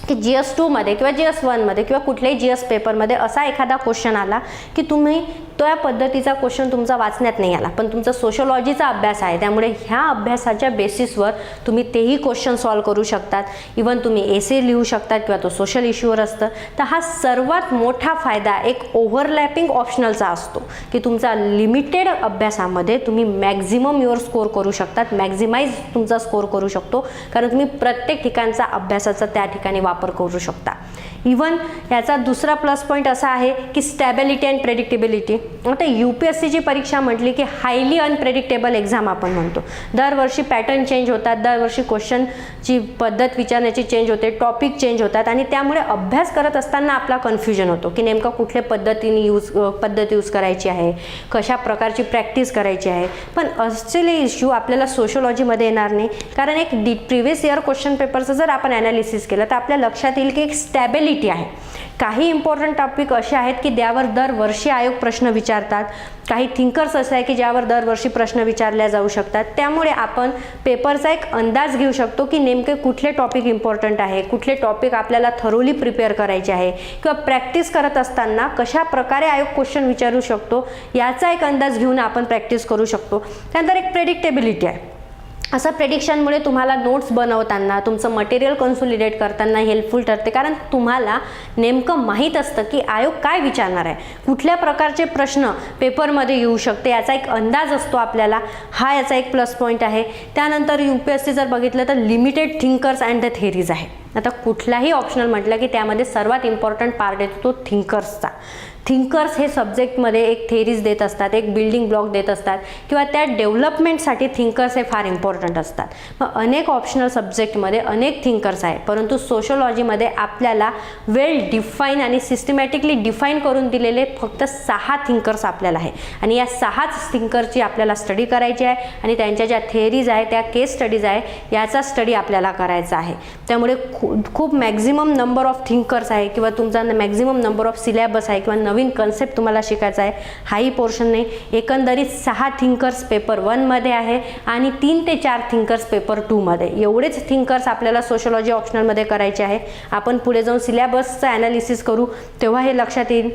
की GS2 मध्ये किंवा GS1 मध्ये किंवा कुठल्याही GS पेपरमध्ये असा एखादा क्वेश्चन आला की तुम्ही त्या पद्धतीचा क्वेश्चन तुमचा वाचण्यात नाही आला, पण तुमचा सोशोलॉजीचा अभ्यास आहे, त्यामुळे ह्या अभ्यासाच्या बेसिसवर तुम्ही तेही क्वेश्चन सॉल्व करू शकतात. इव्हन तुम्ही एसे लिहू शकतात किंवा तो सोशल इश्यूवर असतं. तर हा सर्वात मोठा फायदा एक ओव्हरलॅपिंग ऑप्शनलचा असतो की तुमचा लिमिटेड अभ्यासामध्ये तुम्ही मॅक्झिमम युअर स्कोर करू शकतात, मॅक्झिमाइज तुमचा स्कोर करू शकतो, कारण तुम्ही प्रत्येक ठिकाणचा अभ्यासाचा त्या ठिकाणी वापर करू शकता. इव्हन याचा दुसरा प्लस पॉईंट असा आहे की स्टॅबिलिटी अँड प्रेडिक्टेबिलिटी. आता UPSCची परीक्षा म्हटली की हायली अनप्रेडिक्टेबल एक्झाम आपण म्हणतो. दरवर्षी पॅटर्न चेंज होतात, दरवर्षी क्वेश्चनची पद्धत विचारण्याची चेंज होते, टॉपिक चेंज होतात आणि त्यामुळे अभ्यास करत असताना आपला कन्फ्युजन होतो की नेमकं कुठल्या पद्धतीने पद्धत यूज करायची आहे, कशा प्रकारची प्रॅक्टिस करायची आहे. पण असलेले इश्यू आपल्याला सोशोलॉजीमध्ये येणार नाही, कारण एक प्रिव्हियस इयर क्वेश्चन पेपरचं जर आपण ॲनालिसिस केलं तर आपल्या लक्षात येईल की एक स्टॅबिलिटी आहे. काही इम्पॉर्टंट टॉपिक असे आहेत की ज्यावर दरवर्षी आयोग प्रश्न विचारतात, काही थिंकर्स असे आहे की ज्यावर दरवर्षी प्रश्न विचारल्या जाऊ शकतात. त्यामुळे आपण पेपरचा एक अंदाज घेऊ शकतो की नेमके कुठले टॉपिक इम्पॉर्टंट आहे, कुठले टॉपिक आपल्याला थरोली प्रिपेअर करायचे आहे किंवा प्रॅक्टिस करत असताना कशा प्रकारे आयोग क्वेश्चन विचारू शकतो याचा एक अंदाज घेऊन आपण प्रॅक्टिस करू शकतो. त्यानंतर एक प्रेडिक्टेबिलिटी आहे. असं प्रेडिक्शनमुळे तुम्हाला नोट्स बनवताना तुमचं मटेरियल कन्सोलिडेट करताना हेल्पफुल ठरते, कारण तुम्हाला नेमकं माहीत असतं की आयोग काय विचारणार आहे, कुठल्या प्रकारचे प्रश्न पेपरमध्ये येऊ शकते याचा एक अंदाज असतो आपल्याला. हा याचा एक प्लस पॉईंट आहे. त्यानंतर UPSC जर बघितलं तर limited thinkers and the theories आहे. आता कुठलाही ऑप्शनल म्हटलं की त्यामध्ये सर्वात इम्पॉर्टंट पार्ट येतो तो थिंकर्सचा. थिंकर्स हे सब्जेक्टमध्ये एक थेरीज देत असतात, एक बिल्डिंग ब्लॉक देत असतात किंवा त्या डेव्हलपमेंटसाठी थिंकर्स हे फार इम्पॉर्टंट असतात. मग अनेक ऑप्शनल सब्जेक्टमध्ये अनेक थिंकर्स आहे, परंतु सोशोलॉजीमध्ये आपल्याला वेल डिफाईन आणि सिस्टमॅटिकली डिफाईन करून दिलेले फक्त 6 थिंकर्स आपल्याला आहे आणि या 6च थिंकरची आपल्याला स्टडी करायची आहे आणि त्यांच्या ज्या थेरीज आहे त्या केस स्टडीज आहे याचा स्टडी आपल्याला करायचा आहे. त्यामुळे खूप मॅक्झिमम नंबर ऑफ थिंकर्स आहे किंवा तुमचा मॅक्झिमम नंबर ऑफ सिलेबस आहे किंवा नवीन कन्सेप्ट तुम्हाला शिकायचा आहे, हाही पोर्शन नाही. एकंदरीत 6 थिंकर्स पेपर 1 मध्ये आहे आणि 3 ते 4 थिंकर्स पेपर 2 मध्ये. एवढेच थिंकर्स आपल्याला सोशोलॉजी ऑप्शनलमध्ये करायचे आहे. आपण पुढे जाऊन सिलेबसचं ॲनालिसिस करू तेव्हा हे लक्षात येईल.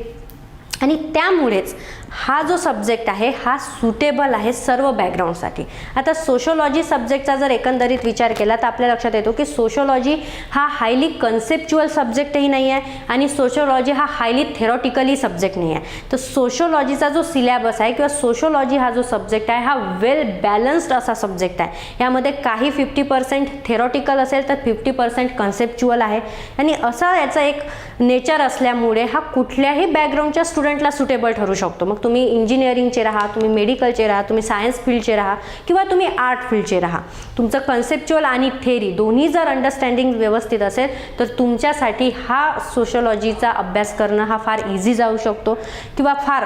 आणि त्यामुळेच हा जो सब्जेक्ट आहे हा सुटेबल आहे सर्व बॅकग्राऊंडसाठी. आता सोशोलॉजी सब्जेक्टचा जर एकंदरीत विचार केला तर आपल्या लक्षात येतो की सोशोलॉजी हा हायली कन्सेप्च्युअल सब्जेक्टही नाही आहे आणि सोशोलॉजी हा हायली थेरॉटिकली सब्जेक्ट नाही आहे. तर सोशोलॉजीचा जो सिलेबस आहे किंवा सोशोलॉजी हा जो सब्जेक्ट आहे हा वेल बॅलन्स्ड असा सब्जेक्ट आहे. यामध्ये काही 50% थेरॉटिकल असेल तर 50% कन्सेप्च्युअल आहे आणि असा याचा एक नेचर असल्यामुळे हा कुठल्याही बॅकग्राऊंडच्या स्टुडंटला सुटेबल ठरू शकतो. मग तुम्ही इंजिनिअरिंगचे राहा, तुम्ही मेडिकलचे राहा, तुम्ही सायन्स फील्डचे राहा किंवा तुम्ही आर्ट फील्डचे राहा, तुमचं कन्सेप्च्युअल आणि थेरी दोन्ही जर अंडरस्टँडिंग व्यवस्थित असेल तर तुमच्यासाठी हा सोशोलॉजीचा अभ्यास करणं हा फार इझी जाऊ शकतो किंवा फार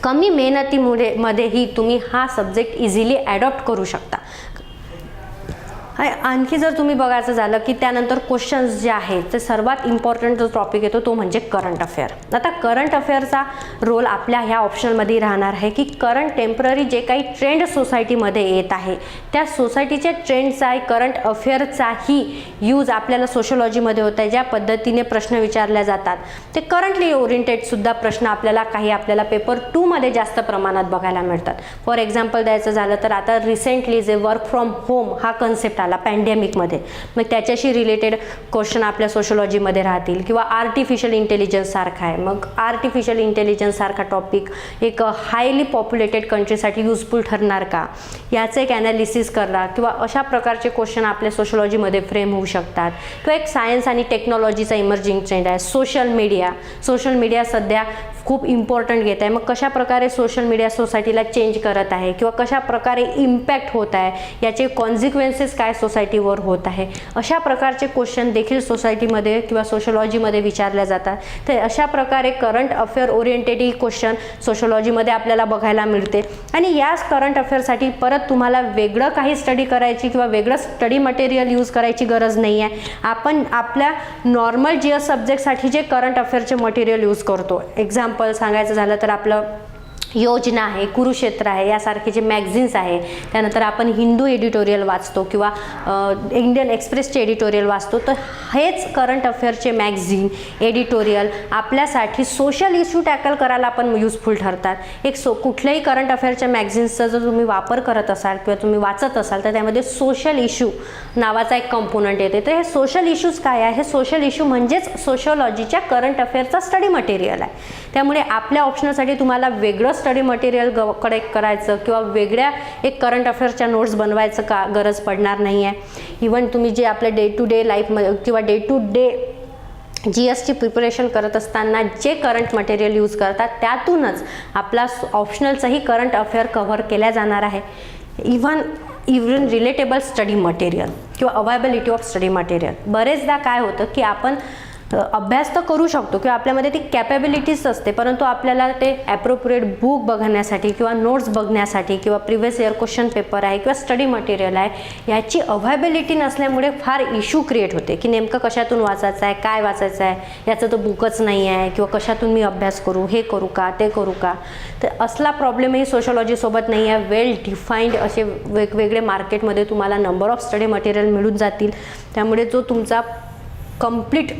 कमी मेहनतीमुळे मध्येही तुम्ही हा सब्जेक्ट इझिली ॲडॉप्ट करू शकता. आणखी जर तुम्ही बघायचं झालं की त्यानंतर क्वेश्चन्स जे आहेत ते सर्वात इम्पॉर्टंट जो टॉपिक येतो तो म्हणजे करंट अफेअर. आता करंट अफेअरचा रोल आपल्या ह्या ऑप्शनमध्ये राहणार आहे की करंट टेम्पररी जे काही ट्रेंड सोसायटीमध्ये येत आहे त्या सोसायटीच्या ट्रेंडचा करंट अफेअरचाही यूज आपल्याला सोशोलॉजीमध्ये होत आहे. ज्या पद्धतीने प्रश्न विचारले जातात ते करंटली ओरिएंटेडसुद्धा प्रश्न आपल्याला पेपर 2 मध्ये जास्त प्रमाणात बघायला मिळतात. फॉर एक्झाम्पल द्यायचं झालं तर आता रिसेंटली जे वर्क फ्रॉम होम हा कन्सेप्ट पॅन्डेमिकमध्ये, मग त्याच्याशी रिलेटेड क्वेश्चन आपल्या सोशोलॉजीमध्ये राहतील किंवा आर्टिफिशियल इंटेलिजन्स सारखा आहे. मग आर्टिफिशियल इंटेलिजन्स सारखा टॉपिक एक हायली पॉप्युलेटेड कंट्रीसाठी युजफुल ठरणार का याचं एक ॲनालिसिस करा किंवा अशा प्रकारचे क्वेश्चन आपल्या सोशोलॉजीमध्ये फ्रेम होऊ शकतात. किंवा एक सायन्स आणि टेक्नॉलॉजीचा इमर्जिंग ट्रेंड आहे सोशल मीडिया सध्या खूप इम्पॉर्टंट घेत आहे. मग कशा प्रकारे सोशल मीडिया सोसायटीला चेंज करत आहे किंवा कशा प्रकारे इम्पॅक्ट होत आहे, याचे कॉन्सिक्वेन्सेस काय सोसायटीवर होत आहे, अशा प्रकारचे क्वेश्चन देखील सोसायटीमध्ये किंवा सोशोलॉजीमध्ये विचारले जातात. तर अशा प्रकारे करंट अफेअर ओरिएंटेड ही क्वेश्चन सोशोलॉजीमध्ये आपल्याला बघायला मिळते. आणि याच करंट अफेअरसाठी परत तुम्हाला वेगळं काही स्टडी करायची किंवा वेगळं स्टडी मटेरियल यूज करायची गरज नाही आहे. आपण आपल्या नॉर्मल GS सब्जेक्टसाठी जे करंट अफेअरचे मटेरियल यूज करतो, एक्झाम्पल सांगायचं झालं तर आपलं योजना आहे, कुरुक्षेत्र आहे, यासारखे जे मॅगझिन्स आहे, त्यानंतर आपण हिंदू एडिटोरियल वाचतो किंवा इंडियन एक्सप्रेसचे एडिटोरियल वाचतो, तर हेच करंट अफेअरचे मॅगझिन एडिटोरियल आपल्यासाठी सोशल इश्यू टॅकल करायला पण युजफुल ठरतात. कुठल्याही करंट अफेअरच्या मॅगझिन्सचा जर तुम्ही वापर करत असाल किंवा तुम्ही वाचत असाल तर त्यामध्ये सोशल इश्यू नावाचा एक कंपोनंट येते. तर हे सोशल इश्यूज काय आहे? हे सोशल इश्यू म्हणजेच सोशोलॉजीच्या करंट अफेअरचा स्टडी मटेरियल आहे. त्यामुळे आपल्या ऑप्शनसाठी तुम्हाला वेगळं स्टडी मटेरियल कलेक्ट करायचं किंवा वेगळ्या एक करंट अफेअर्सच्या नोट्स बनवायचं का गरज पडणार नाही आहे. इवन तुम्ही जे आपल्या डे टू डे लाईफमध्ये किंवा डे टू डे GSची प्रिपरेशन करत असताना जे करंट मटेरियल यूज करतात त्यातूनच आपला ऑप्शनलचंही करंट अफेअर कव्हर केल्या जाणार आहे. इवन रिलेटेबल स्टडी मटेरियल किंवा अवेलेबिलिटी ऑफ स्टडी मटेरियल. बरेचदा काय होतं की आपण अभ्यास तर करू शकतो किंवा आपल्यामध्ये ती कॅपेबिलिटीज असते, परंतु आपल्याला ते ॲप्रोप्रिएट बुक बघण्यासाठी किंवा नोट्स बघण्यासाठी किंवा प्रिव्हियस इयर क्वेश्चन पेपर आहे किंवा स्टडी मटेरियल आहे याची अवेलेबिलिटी नसल्यामुळे फार इश्यू क्रिएट होते की नेमकं कशातून वाचायचं आहे, काय वाचायचं आहे, याचं तर बुकच नाही आहे किंवा कशातून मी अभ्यास करू, हे करू का, ते करू का. तर असला प्रॉब्लेमही सोशोलॉजीसोबत नाही आहे. वेल डिफाईंड असे वेगवेगळे मार्केटमध्ये तुम्हाला नंबर ऑफ स्टडी मटेरियल मिळून जातील. त्यामुळे जो तुमचा कंप्लीट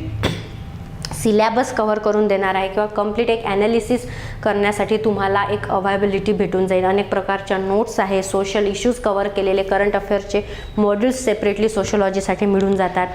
सिलॅबस कव्हर करून देणार आहे किंवा कंप्लीट एक ॲनालिसिस करण्यासाठी तुम्हाला एक अवेलेबिलिटी भेटून जाईल. अनेक प्रकारच्या नोट्स आहे, सोशल इश्यूज कव्हर केलेले करंट अफेअर्सचे मॉड्यूल्स सेपरेटली सोशोलॉजीसाठी मिळून जातात.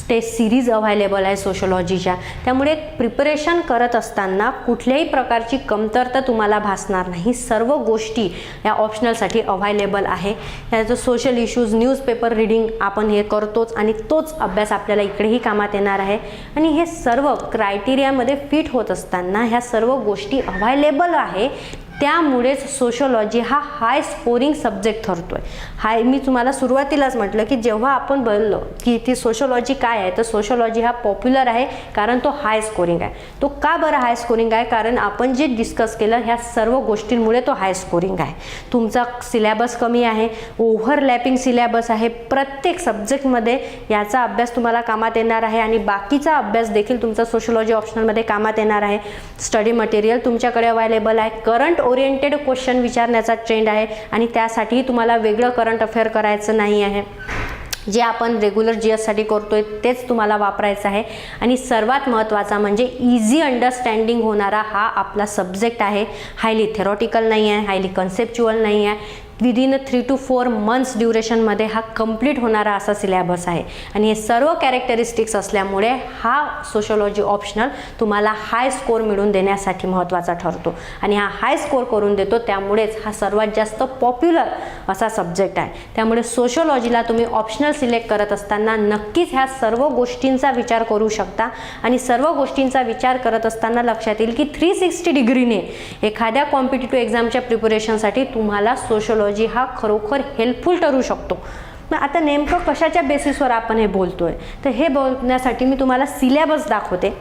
टेस्ट सिरीज अवेलेबल आहे सोशोलॉजीच्या. त्यामुळे प्रिपरेशन करत असताना कुठल्याही प्रकारची कमतरता तुम्हाला भासणार नाही. सर्व गोष्टी या ऑप्शनलसाठी अवेलेबल आहे. त्याचं सोशल इश्यूज, न्यूजपेपर रीडिंग आपण हे करतोच आणि तोच अभ्यास आपल्याला इकडेही कामात येणार आहे. आणि हे सर्व क्रायटेरियामध्ये फिट होत असताना ह्या सर्व गोष्टी अवेलेबल आहे. त्यामुळेच सोशोलॉजी हा हाय स्कोरिंग सब्जेक्ट ठरतोय. मी तुम्हाला सुरुवातीलाच म्हटलं की जेव्हा आपण बोललो की ती सोशोलॉजी काय आहे, तर सोशोलॉजी हा पॉप्युलर आहे कारण तो हाय स्कोरिंग आहे. तो का बरं हाय स्कोरिंग आहे? कारण आपण जे डिस्कस केलं ह्या सर्व गोष्टींमुळे तो हाय स्कोरिंग आहे. तुमचा सिलॅबस कमी आहे, ओव्हरलॅपिंग सिलॅबस आहे, प्रत्येक सब्जेक्टमध्ये याचा अभ्यास तुम्हाला कामात येणार आहे आणि बाकीचा अभ्यास देखील तुमचा सोशोलॉजी ऑप्शनलमध्ये कामात येणार आहे. स्टडी मटेरियल तुमच्याकडे अवेलेबल आहे. करंट ओरिएंटेड क्वेश्चन विचारण्याचा ट्रेंड आहे आणि त्यासाठी तुम्हाला वेगळं करंट अफेअर करायचं नाही आहे. जे आपण रेग्युलर GSसाठी करतोय तेच तुम्हाला वापरायचं आहे. आणि सर्वात महत्त्वाचा म्हणजे इझी अंडरस्टँडिंग होणारा हा आपला सब्जेक्ट आहे. हायली थेरॉटिकल नाही आहे, हायली कन्सेप्च्युअल नाही आहे. विदिन 3 to 4 मंथ्स ड्युरेशनमध्ये हा कंप्लीट होणारा असा सिलॅबस आहे. आणि हे सर्व कॅरेक्टरिस्टिक्स असल्यामुळे हा सोशोलॉजी ऑप्शनल तुम्हाला हाय स्कोर मिळवून देण्यासाठी महत्त्वाचा ठरतो. आणि हा हाय स्कोर करून देतो, त्यामुळेच हा सर्वात जास्त पॉप्युलर असा सब्जेक्ट आहे. त्यामुळे सोशोलॉजीला तुम्ही ऑप्शनल सिलेक्ट करत असताना नक्कीच ह्या सर्व गोष्टींचा विचार करू शकता. आणि सर्व गोष्टींचा विचार करत असताना लक्षात येईल की 360 डिग्रीने एखाद्या कॉम्पिटिटिव्ह एक्झामच्या प्रिपरेशनसाठी तुम्हाला सोशोलॉजी हा खरोखर हेल्पफुल ठरू शकतो. आता नेमकं कशाच्या बेसिसवर आपण हे बोलतोय, तर हे बोलण्यासाठी मी तुम्हाला सिलॅबस दाखवते.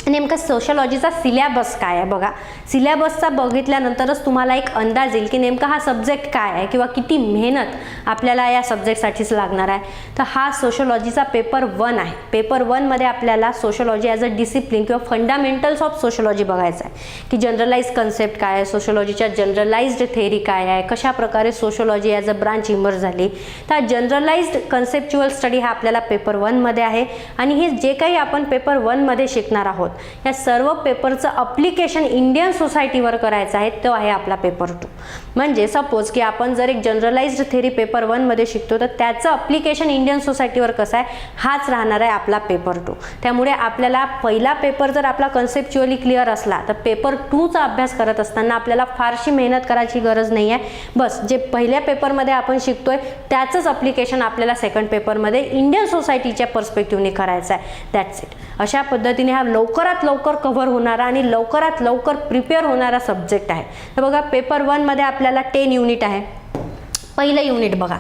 नेमकं सोशोलॉजीचा सिलॅबस काय आहे बघा. सिलॅबसचा बघितल्यानंतरच तुम्हाला एक अंदाज येईल की नेमका हा सब्जेक्ट काय आहे किंवा किती मेहनत आपल्याला या सब्जेक्टसाठीच लागणार आहे. तर हा सोशोलॉजीचा पेपर 1 आहे. पेपर 1मध्ये आपल्याला सोशोलॉजी ॲज अ डिसिप्लिन किंवा फंडामेंटल्स ऑफ सोशोलॉजी बघायचं आहे की जनरलाइज कन्सेप्ट काय आहे, सोशोलॉजीच्या जनरलाइज्ड थेअरी काय आहे, कशा प्रकारे sociology as a branch emerge झाली. तर जनरलाइज्ड कन्सेप्च्युअल स्टडी हा आपल्याला पेपर 1मध्ये आहे. आणि हे जे काही आपण पेपर 1मध्ये शिकणार आहोत या सर्व पेपरचं अप्लिकेशन इंडियन सोसायटीवर करायचं आहे, तो आहे आपला पेपर 2. म्हणजे सपोज की आपण जर एक जनरलाइज्ड थेअरी पेपर 1मध्ये शिकतो तर त्याचं अप्लिकेशन इंडियन सोसायटीवर कसं आहे हाच राहणार आहे आपला पेपर 2. त्यामुळे आपल्याला पहिला पेपर जर आपला कन्सेप्च्युअली क्लिअर असला तर पेपर 2चा अभ्यास करत असताना आपल्याला फारशी मेहनत करायची गरज नाही आहे. बस जे पहिल्या पेपरमध्ये आपण शिकतोय त्याचंच अप्लिकेशन आपल्याला सेकंड पेपरमध्ये इंडियन सोसायटीच्या पर्स्पेक्टिव्हने करायचं आहे. That's it. अशा पद्धतीने हा लवकरात लवकर कव्हर होणारा आणि लवकरात लवकर प्रिपेअर होणारा सब्जेक्ट आहे. तर बघा पेपर 1मध्ये आपल्याला 10 युनिट आहे. पहिलं युनिट बघा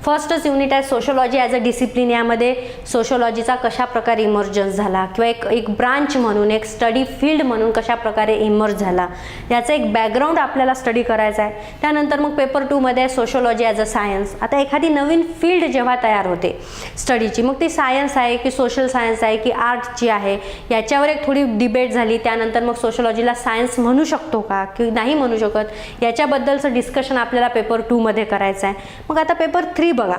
फर्स्टच युनिट आहे सोशोलॉजी ॲज अ डिसिप्लिन. यामध्ये सोशोलॉजीचा कशा प्रकारे इमर्जन्स झाला किंवा एक ब्रांच म्हणून, एक स्टडी फील्ड म्हणून कशा प्रकारे इमर्ज झाला याचा एक बॅकग्राऊंड आपल्याला स्टडी करायचा आहे. त्यानंतर मग पेपर 2 मध्ये सोशोलॉजी ॲज अ सायन्स. आता एखादी नवीन फील्ड जेव्हा तयार होते स्टडीची, मग ती सायन्स आहे की सोशल सायन्स आहे की आर्टची आहे, याच्यावर एक थोडी डिबेट झाली. त्यानंतर मग सोशोलॉजीला सायन्स म्हणू शकतो का की नाही म्हणू शकत, याच्याबद्दलचं डिस्कशन आपल्याला पेपर 2 मध्ये करायचं आहे. मग आता पेपर 3 बघा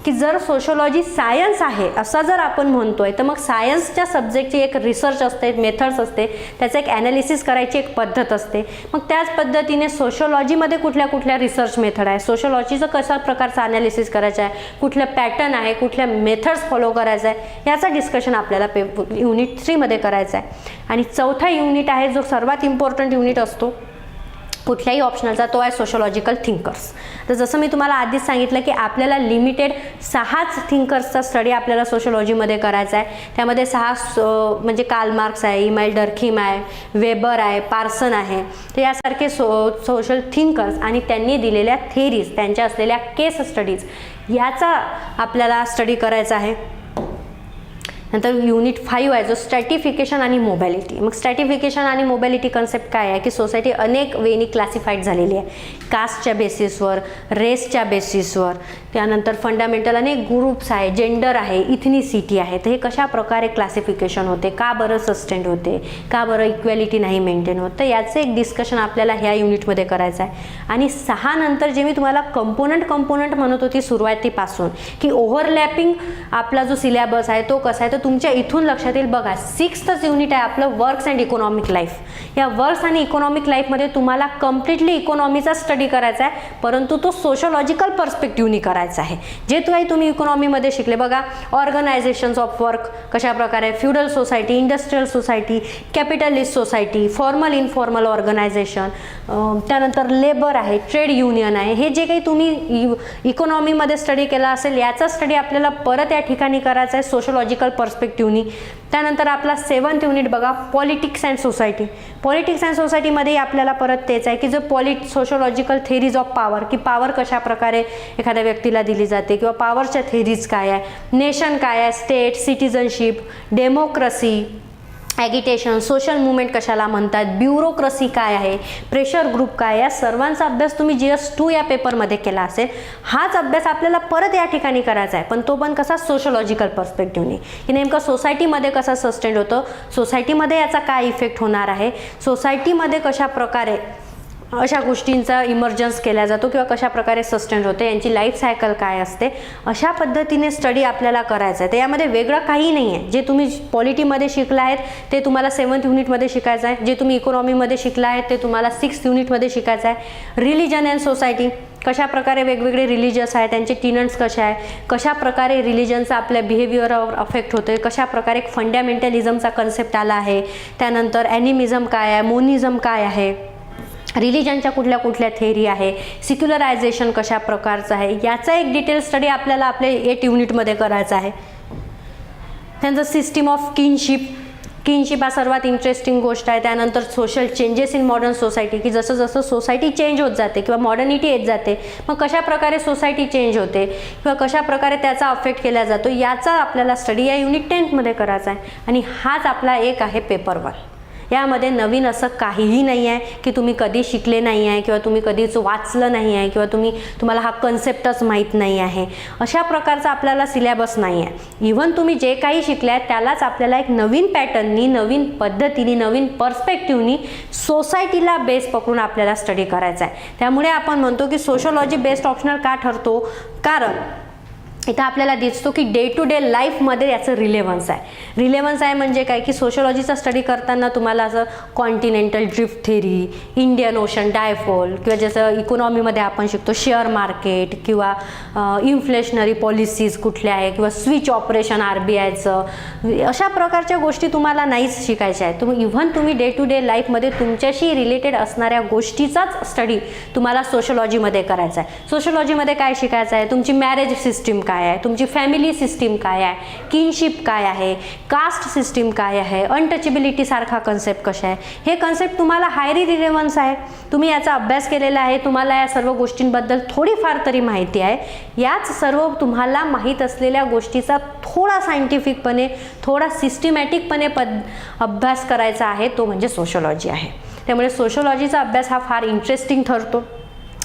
की जर सोशोलॉजी सायन्स आहे असं जर आपण म्हणतोय, तर मग सायन्सच्या सब्जेक्टची एक रिसर्च असते, मेथड्स असते, त्याचं एक ॲनालिसिस करायची एक पद्धत असते. मग त्याच पद्धतीने सोशोलॉजीमध्ये कुठल्या कुठल्या रिसर्च मेथड आहे, सोशोलॉजीचं कशा प्रकारचं ॲनालिसिस करायचं आहे, कुठलं पॅटर्न आहे, कुठल्या मेथड्स फॉलो करायचं आहे, याचं डिस्कशन आपल्याला युनिट 3 मध्ये करायचं आहे. आणि चौथा युनिट आहे जो सर्वात इम्पॉर्टंट युनिट असतो कुठल्याही ऑप्शनलचा, तो आहे सोशोलॉजिकल थिंकर्स. तर जसं मी तुम्हाला आधीच सांगितलं की आपल्याला लिमिटेड 6च थिंकर्सचा स्टडी आपल्याला सोशोलॉजीमध्ये करायचा आहे. त्यामध्ये 6 म्हणजे कार्ल मार्क्स आहे, इमाईल डर्खीम आहे, वेबर आहे, पार्सन आहे. तर यासारखे सोशल थिंकर्स आणि त्यांनी दिलेल्या थेरीज, त्यांच्या असलेल्या केस स्टडीज, याचा आपल्याला स्टडी करायचा आहे. नंतर युनिट 5 आहे जो स्ट्रॅटिफिकेशन आणि मोबॅलिटी. मग स्ट्रॅटिफिकेशन आणि मोबॅलिटी कन्सेप्ट काय आहे की सोसायटी अनेक वेनी क्लासिफाईड झालेली आहे, कास्टच्या बेसिसवर, रेसच्या बेसिसवर. त्यानंतर फंडामेंटल अनेक ग्रुप्स आहे, जेंडर आहे, इथनिसिटी आहे. तर हे कशा प्रकारे क्लासिफिकेशन होते, का बरं सस्टेंड होते, का बरं इक्वॅलिटी नाही मेंटेन होत, तर याचं एक डिस्कशन आपल्याला ह्या युनिटमध्ये करायचं आहे. आणि 6 नंतर जे मी तुम्हाला कंपोनंट म्हणत होती सुरुवातीपासून की ओव्हरलॅपिंग आपला जो सिलेबस आहे तो कसा आहे, तर तुमच्या इथून लक्षात येईल बघा. 6th युनिट आहे आपलं वर्क्स अँड इकॉनॉमिक लाईफ. या वर्क्स आणि इकॉनॉमिक लाईफमध्ये तुम्हाला कम्प्लिटली इकॉनॉमीचा स्टडी करायचा आहे, परंतु तो सोशोलॉजिकल पर्स्पेक्टिव्हनी करायचा आहे. जे तुम्ही इकॉनॉमीमध्ये शिकले बघा, ऑर्गनायझेशन्स ऑफ वर्क कशा प्रकारे, feudal society, industrial society, capitalist society, formal informal organisation, त्यानंतर लेबर आहे, ट्रेड युनियन आहे. हे जे काही तुम्ही इकॉनॉमीमध्ये स्टडी केला असेल याचा स्टडी आपल्याला परत या ठिकाणी करायचा आहे सोशोलॉजिकल पर्स्पेक्टिव्हनी. त्यानंतर आपला 7th युनिट बघा politics and society. Politics and सोसायटीमध्ये आपल्याला परत तेच आहे की जो सोशोलॉजिकल थेरीज ऑफ पॉवर, की पॉवर कशा प्रकारे एखाद्या व्यक्तीला दिली जाते किंवा पॉवरच्या थेरीज काय आहे, नेशन काय आहे, state, citizenship, democracy, agitation, social movement कशाला म्हणतात, ब्युरोक्रेसी काय आहे, प्रेशर ग्रुप काय, या सर्वांचा अभ्यास तुम्ही GS2 या पेपरमध्ये केला असेल. हाच अभ्यास आपल्याला परत या ठिकाणी करायचा आहे, पण तो पण कसा सोशोलॉजिकल पर्स्पेक्टिव्हने, की नेमकं सोसायटीमध्ये कसा सस्टेंड होतं, सोसायटीमध्ये याचा काय इफेक्ट होणार आहे, सोसायटीमध्ये कशा प्रकारे अशा गोष्टींचा इमर्जन्स केला जातो किंवा कशा प्रकारे सस्टेंड होते, यांची लाईफ सायकल काय असते, अशा पद्धतीने स्टडी आपल्याला करायचं आहे. तर यामध्ये वेगळं काही नाही आहे. जे तुम्ही पॉलिटीमध्ये शिकला आहेत ते तुम्हाला 7th युनिटमध्ये शिकायचं आहे, जे तुम्ही इकॉनॉमीमध्ये शिकला आहेत ते तुम्हाला 6th युनिटमध्ये शिकायचं आहे. रिलिजन अँड सोसायटी, कशा प्रकारे वेगवेगळे रिलिजियस आहे, त्यांचे टिनट्स कसे आहे, कशा प्रकारे रिलिजनचा आपल्या बिहेवियरवर अफेक्ट होतोय, कशा प्रकारे फंडामेंटलिझमचा कन्सेप्ट आला आहे. त्यानंतर ॲनिमिझम काय आहे, मोनिझम काय आहे, रिलिजनच्या कुठल्या कुठल्या थेरी आहे, सिक्युलरायझेशन कशा प्रकारचं आहे, याचा एक डिटेल स्टडी आपल्याला आपल्या 8 युनिटमध्ये करायचा आहे. त्यानंतर सिस्टीम ऑफ किनशिप हा सर्वात इंटरेस्टिंग गोष्ट आहे. त्यानंतर social changes in modern society, की जसं जसं सोसायटी चेंज होत जाते किंवा मॉडर्निटी येत जाते, मग कशा प्रकारे सोसायटी चेंज होते किंवा कशा प्रकारे त्याचा अफेक्ट केला जातो, याचा आपल्याला स्टडी या युनिट 10 मध्ये करायचा आहे. आणि हाच आपला एक आहे पेपर 1. यामध्ये नवीन असं काहीही नाही आहे की तुम्ही कधी शिकले नाही आहे किंवा तुम्ही कधीच वाचलं नाही आहे किंवा तुम्हाला हा कन्सेप्टच माहीत नाही आहे, अशा प्रकारचा आपल्याला सिलेबस नाही आहे. इव्हन तुम्ही जे काही शिकले आहे त्यालाच आपल्याला एक नवीन पॅटर्ननी, नवीन पद्धतीने, नवीन पर्स्पेक्टिव्हनी सोसायटीला बेस पकडून आपल्याला स्टडी करायचा आहे. त्यामुळे आपण म्हणतो की सोशोलॉजी बेस्ड ऑप्शनल का ठरतो, कारण इथं आपल्याला दिसतो की डे टू डे लाईफमध्ये याचं रिलेव्हन्स आहे. रिलेव्हन्स आहे म्हणजे काय की सोशोलॉजीचा स्टडी करताना तुम्हाला असं continental drift theory, Indian Ocean dipole किंवा जसं इकॉनॉमीमध्ये आपण शिकतो शेअर मार्केट किंवा इन्फ्लेशनरी पॉलिसीज कुठल्या आहे किंवा स्विच ऑपरेशन RBIचं, अशा प्रकारच्या गोष्टी तुम्हाला नाहीच शिकायच्या आहेत. तुम्ही डे टू डे लाईफमध्ये तुमच्याशी रिलेटेड असणाऱ्या गोष्टीचाच स्टडी तुम्हाला सोशोलॉजीमध्ये करायचा आहे. सोशोलॉजीमध्ये काय शिकायचं आहे, तुमची मॅरेज सिस्टीम काय काय आहे, तुमची फॅमिली सिस्टीम काय आहे, किनशिप काय आहे, कास्ट सिस्टीम काय आहे, अनटचेबिलिटी सारखा कन्सेप्ट कशा आहे, हे कन्सेप्ट तुम्हाला हायली रिलेव्हन्स आहे. तुम्ही याचा अभ्यास केलेला आहे, तुम्हाला या सर्व गोष्टींबद्दल थोडीफार तरी माहिती आहे. याच सर्व तुम्हाला माहीत असलेल्या गोष्टीचा थोडा सायंटिफिकपणे, थोडा सिस्टमॅटिकपणे अभ्यास करायचा आहे, तो म्हणजे सोशोलॉजी आहे. त्यामुळे सोशोलॉजीचा अभ्यास हा फार इंटरेस्टिंग ठरतो.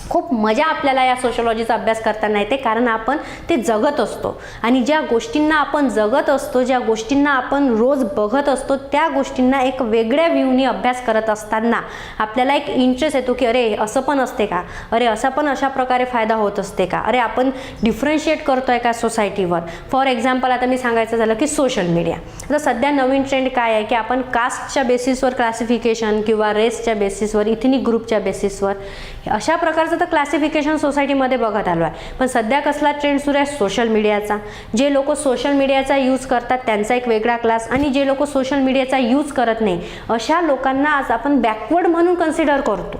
खूप मजा आपल्याला या सोशोलॉजीचा अभ्यास करताना येते, कारण आपण ते जगत असतो आणि ज्या गोष्टींना आपण जगत असतो, ज्या गोष्टींना आपण रोज बघत असतो, त्या गोष्टींना एक वेगळ्या व्ह्यूनी अभ्यास करत असताना आपल्याला एक इंटरेस्ट येतो की अरे असं पण असते का, अरे असा पण अशा प्रकारे फायदा होत असते का, अरे आपण डिफरन्शिएट करतोय का सोसायटीवर. फॉर एक्झाम्पल आता मी सांगायचं झालं की सोशल मीडिया. आता सध्या नवीन ट्रेंड काय आहे की आपण कास्टच्या बेसिसवर क्लासिफिकेशन किंवा रेसच्या बेसिसवर, इथनिक ग्रुपच्या बेसिसवर अशा प्रकारचं तर क्लासिफिकेशन सोसायटीमध्ये बघत आलो आहे. पण सध्या कसला ट्रेंड सुरू आहे, सोशल मीडियाचा. जे लोक सोशल मीडियाचा यूज करतात त्यांचा एक वेगळा क्लास, आणि जे लोक सोशल मीडियाचा यूज करत नाही अशा लोकांना आज आपण बॅकवर्ड म्हणून कन्सिडर करतो.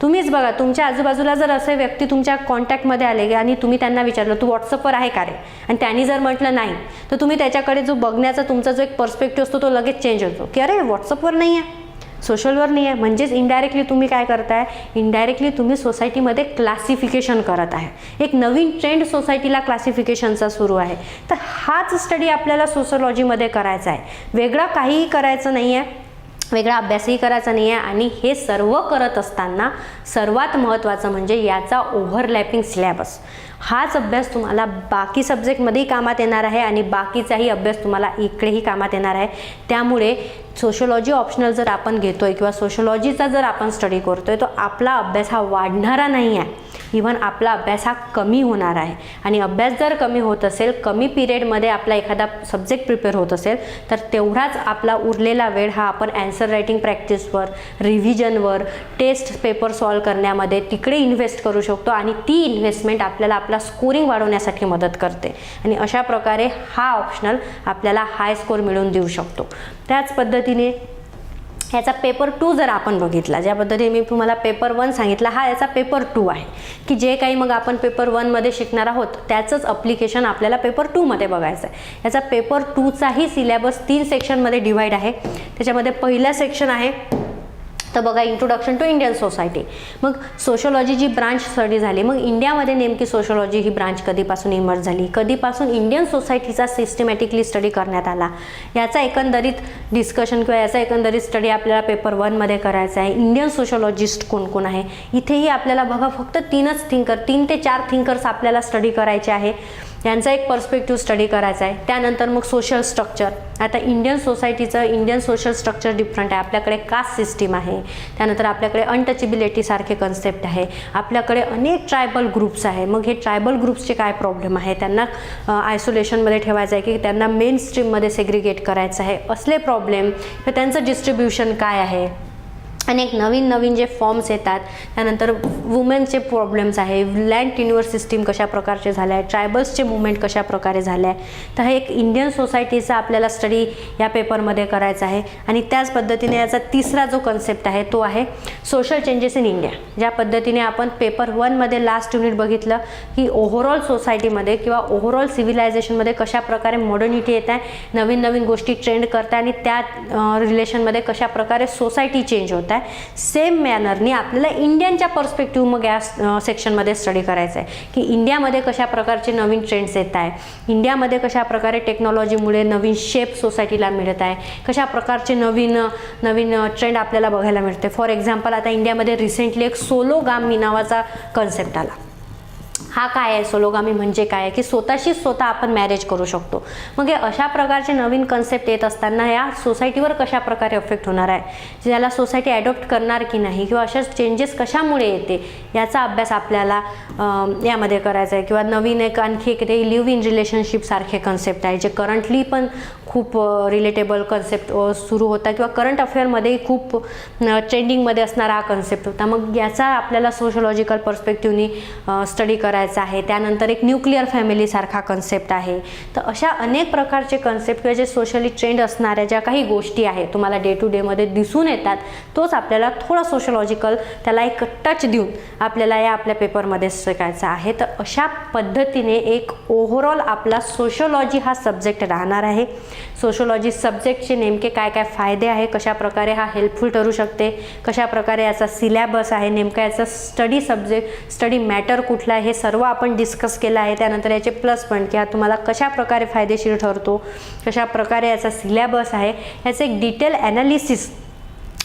तुम्हीच बघा, तुमच्या आजूबाजूला जर असे व्यक्ती तुमच्या कॉन्टॅक्टमध्ये आले आणि तुम्ही त्यांना विचारलं तू व्हॉट्सअपवर आहे का रे, आणि त्यांनी जर म्हटलं नाही, तर तुम्ही त्याच्याकडे जो बघण्याचा तुमचा जो एक पर्स्पेक्टिव्ह असतो तो लगेच चेंज होतो की अरे व्हॉट्सअपवर नाही आहे, सोशलवर नाही आहे. म्हणजेच इनडायरेक्टली तुम्ही काय करताय, इनडायरेक्टली तुम्ही सोसायटीमध्ये क्लासिफिकेशन करत आहे. एक नवीन ट्रेंड सोसायटीला क्लासिफिकेशनचा सुरू आहे. तर हाच स्टडी आपल्याला सोशोलॉजीमध्ये करायचा आहे. वेगळा काहीही करायचं नाही आहे, वेगळा अभ्यासही करायचा नाही आहे. आणि हे सर्व करत असताना सर्वात महत्त्वाचं म्हणजे याचा ओव्हरलॅपिंग सिलेबस. हाच अभ्यास तुम्हाला बाकी सब्जेक्टमध्येही कामात येणार आहे आणि बाकीचाही अभ्यास तुम्हाला इकडेही कामात येणार आहे. त्यामुळे सोशोलॉजी ऑप्शनल जर आपण घेतोय किंवा सोशोलॉजीचा जर आपण स्टडी करतोय, तो आपला अभ्यास हा वाढणारा नाही आहे, इव्हन आपला अभ्यास हा कमी होणार आहे. आणि अभ्यास जर कमी होत असेल, कमी पिरियडमध्ये आपला एखादा सब्जेक्ट प्रिपेअर होत असेल, तर तेवढाच आपला उरलेला वेळ हा आपण ॲन्सर रायटिंग प्रॅक्टिसवर, रिव्हिजनवर, टेस्ट पेपर सॉल्व करण्यामध्ये तिकडे इन्व्हेस्ट करू शकतो. आणि ती इन्व्हेस्टमेंट आपल्याला आपला स्कोरिंग वाढवण्यासाठी मदत करते. आणि अशा प्रकारे हा ऑप्शनल आपल्याला हाय स्कोर मिळवून देऊ शकतो. त्याच पद्धतीने याचा पेपर 2 जर आपण बघितला, ज्या पद्धतीने मी तुम्हाला पेपर 1 सांगितला, हा याचा पेपर 2 आहे की जे काही मग आपण पेपर 1 मध्ये शिकणार आहोत त्याचंच अप्लिकेशन आपल्याला पेपर 2 मध्ये बघायचं आहे. याचा पेपर 2 चाही सिलेबस 3 सेक्शनमध्ये डिवाइड आहे. त्याच्यामध्ये पहिला सेक्शन आहे तर बघा इंट्रोडक्शन टू इंडियन सोसायटी. मग सोशोलॉजी जी ब्रांच स्टडी झाली, मग इंडियामध्ये नेमकी सोशोलॉजी ही ब्रांच कधीपासून इमर्ज झाली, कधीपासून इंडियन सोसायटीचा सिस्टमॅटिकली स्टडी करण्यात आला, याचा एकंदरीत डिस्कशन किंवा याचा एकंदरीत स्टडी आपल्याला पेपर 1 मध्ये करायचा आहे. इंडियन सोशोलॉजिस्ट कोण कोण आहे, इथेही आपल्याला बघा फक्त 3 ते 4 थिंकर्स आपल्याला स्टडी करायचे आहे, यांचा एक पर्स्पेक्टिव्ह स्टडी करायचा आहे. त्यानंतर मग सोशल स्ट्रक्चर. आता इंडियन सोशल स्ट्रक्चर डिफरंट आहे. आपल्याकडे कास्ट सिस्टीम आहे, त्यानंतर आपल्याकडे अनटचेबिलिटी सारखे कन्सेप्ट आहे, आपल्याकडे अनेक ट्रायबल ग्रुप्स आहे. मग हे ट्रायबल ग्रुप्सचे काय प्रॉब्लेम आहे, त्यांना आयसोलेशनमध्ये ठेवायचं आहे की त्यांना मेन स्ट्रीममध्ये सेग्रिगेट करायचं आहे, असले प्रॉब्लेम, तर त्यांचं डिस्ट्रीब्युशन काय आहे. अनेक नवीन जे फॉर्म्स येतात, त्यानंतर वुमेनचे प्रॉब्लेम्स आहे, लँड टेन्युअर सिस्टीम कशा प्रकारचे झाले आहे, ट्रायबल्सचे मुवमेंट कशा प्रकारे झाले आहे. तर हे एक इंडियन सोसायटीचा आपल्याला स्टडी या पेपरमध्ये करायचा आहे. आणि त्याच पद्धतीने याचा तिसरा जो कन्सेप्ट आहे तो आहे सोशल चेंजेस इन इंडिया. ज्या पद्धतीने आपण पेपर 1 मध्ये लास्ट युनिट बघितलं की ओव्हरऑल सोसायटीमध्ये किंवा ओव्हरऑल सिव्हिलायझेशनमध्ये कशा प्रकारे मॉडर्निटी येत आहे, नवीन गोष्टी ट्रेंड करत आहे आणि त्या रिलेशनमध्ये कशा प्रकारे सोसायटी चेंज होत आहे. सेम मॅनरनी आपल्याला इंडियनच्या पर्स्पेक्टिव्ह मग या सेक्शनमध्ये स्टडी करायचं आहे की इंडियामध्ये कशा प्रकारचे नवीन ट्रेंड्स येत आहे, इंडियामध्ये कशा प्रकारे टेक्नॉलॉजीमुळे नवीन शेप सोसायटीला मिळत आहे, कशा प्रकारचे नवीन ट्रेंड आपल्याला बघायला मिळते. फॉर एक्झाम्पल आता इंडियामध्ये रिसेंटली एक सोलोगामी नावाचा कन्सेप्ट आला. हा काय आहे, सोलोगामी म्हणजे काय आहे की स्वतः आपण मॅरेज करू शकतो. मग हे अशा प्रकारचे नवीन कन्सेप्ट येत असताना या सोसायटीवर कशा प्रकारे इफेक्ट होणार आहे, ज्याला सोसायटी ॲडॉप्ट करणार की नाही, किंवा अशा चेंजेस कशामुळे येते, याचा अभ्यास आपल्याला यामध्ये करायचा आहे. किंवा नवीन आणखी एक लिव्ह इन रिलेशनशिप सारखे कन्सेप्ट आहे जे करंटली पण खूप रिलेटेबल कन्सेप्ट सुरू होता किंवा करंट अफेअरमध्ये खूप ट्रेंडिंगमध्ये असणारा हा कन्सेप्ट होता. मग याचा आपल्याला सोशोलॉजिकल पर्स्पेक्टिव्हनी स्टडी करायचा करायचा आहे. त्यानंतर एक न्यूक्लिअर फॅमिलीसारखा कन्सेप्ट आहे. तर अशा अनेक प्रकारचे कन्सेप्ट किंवा जे सोशली ट्रेंड असणाऱ्या ज्या काही गोष्टी आहेत तुम्हाला डे टू डेमध्ये दिसून येतात, तोच आपल्याला थोडा सोशलॉजिकल त्याला एक टच देऊन आपल्याला या आपल्या पेपरमध्ये शिकायचा आहे. तर अशा पद्धतीने एक ओव्हरऑल आपला सोशोलॉजी हा सब्जेक्ट राहणार आहे. सोशोलॉजी सब्जेक्टचे नेमके काय काय फायदे आहे, कशा प्रकारे हा हेल्पफुल ठरू शकते, कशा प्रकारे याचा सिलेबस आहे, नेमका याचा स्टडी मॅटर कुठला आहे, हे सर्व आपण डिस्कस केलं आहे. त्यानंतर याचे प्लस पॉईंट की हा तुम्हाला कशा प्रकारे फायदेशीर ठरतो, कशा प्रकारे याचा सिलेबस आहे, याचं एक डिटेल ॲनालिसिस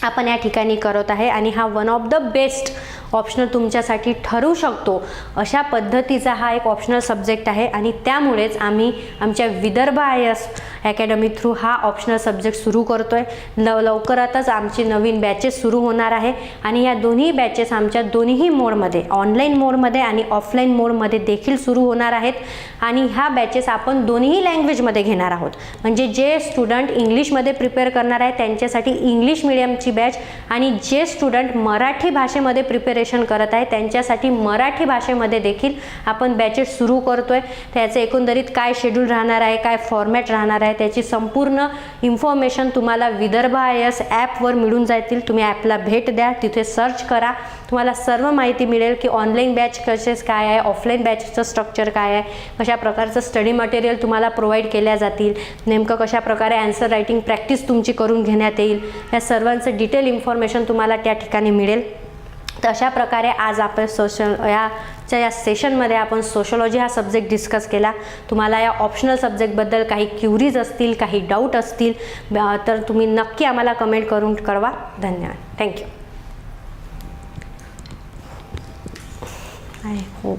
आपण या ठिकाणी करत आहे. आणि हा one of the best optional तुमच्यासाठी ठरू शकतो अशा पद्धतीचा हा एक ऑप्शनल सब्जेक्ट आहे. आणि त्यामुळेच आम्ही आमच्या विदर्भ IAS अकॅडमी थ्रू हा ऑप्शनल सब्जेक्ट सुरू करतो आहे. लवकरातच आमची नवीन बॅचेस सुरू होणार आहे आणि या दोन्ही बॅचेस आमच्या दोन्ही मोडमध्ये, ऑनलाईन मोडमध्ये आणि ऑफलाईन मोडमध्ये देखील सुरू होणार आहेत. आणि ह्या बॅचेस आपण दोन्ही लँग्वेजमध्ये घेणार आहोत. म्हणजे जे स्टुडंट इंग्लिशमध्ये प्रिपेअर करणार आहे त्यांच्यासाठी इंग्लिश मिडियमची बॅच, आणि जे स्टुडंट मराठी भाषेमध्ये प्रिपेरेशन करत आहे त्यांच्यासाठी मराठी भाषेमध्ये देखील आपण बॅचेस सुरू करतोय. त्याचं एकंदरीत काय शेड्यूल राहणार आहे, काय फॉर्मॅट राहणार आहे, त्याची संपूर्ण इन्फॉर्मेशन तुम्हाला विदर्भ IAS ॲपवर मिळून जातील. तुम्ही ॲपला भेट द्या, तिथे सर्च करा, तुम्हाला सर्व माहिती मिळेल की ऑनलाईन बॅच कसेस काय आहे, ऑफलाईन बॅचचं स्ट्रक्चर काय आहे, कशा प्रकारचं स्टडी मटेरियल तुम्हाला प्रोव्हाइड केल्या जातील, नेमकं कशा प्रकारे आन्सर रायटिंग प्रॅक्टिस तुमची करून घेण्यात येईल, या सर्वांचं डिटेल इन्फॉर्मेशन तुम्हाला त्या ठिकाणी मिळेल. तर अशा प्रकारे आज आपण या सेशनमध्ये आपण सोशोलॉजी हा सब्जेक्ट डिस्कस केला. तुम्हाला या ऑप्शनल सब्जेक्टबद्दल काही क्युरीज असतील, काही डाऊट असतील तर तुम्ही नक्की आम्हाला कमेंट करून कळवा. धन्यवाद. थँक्यू. I hope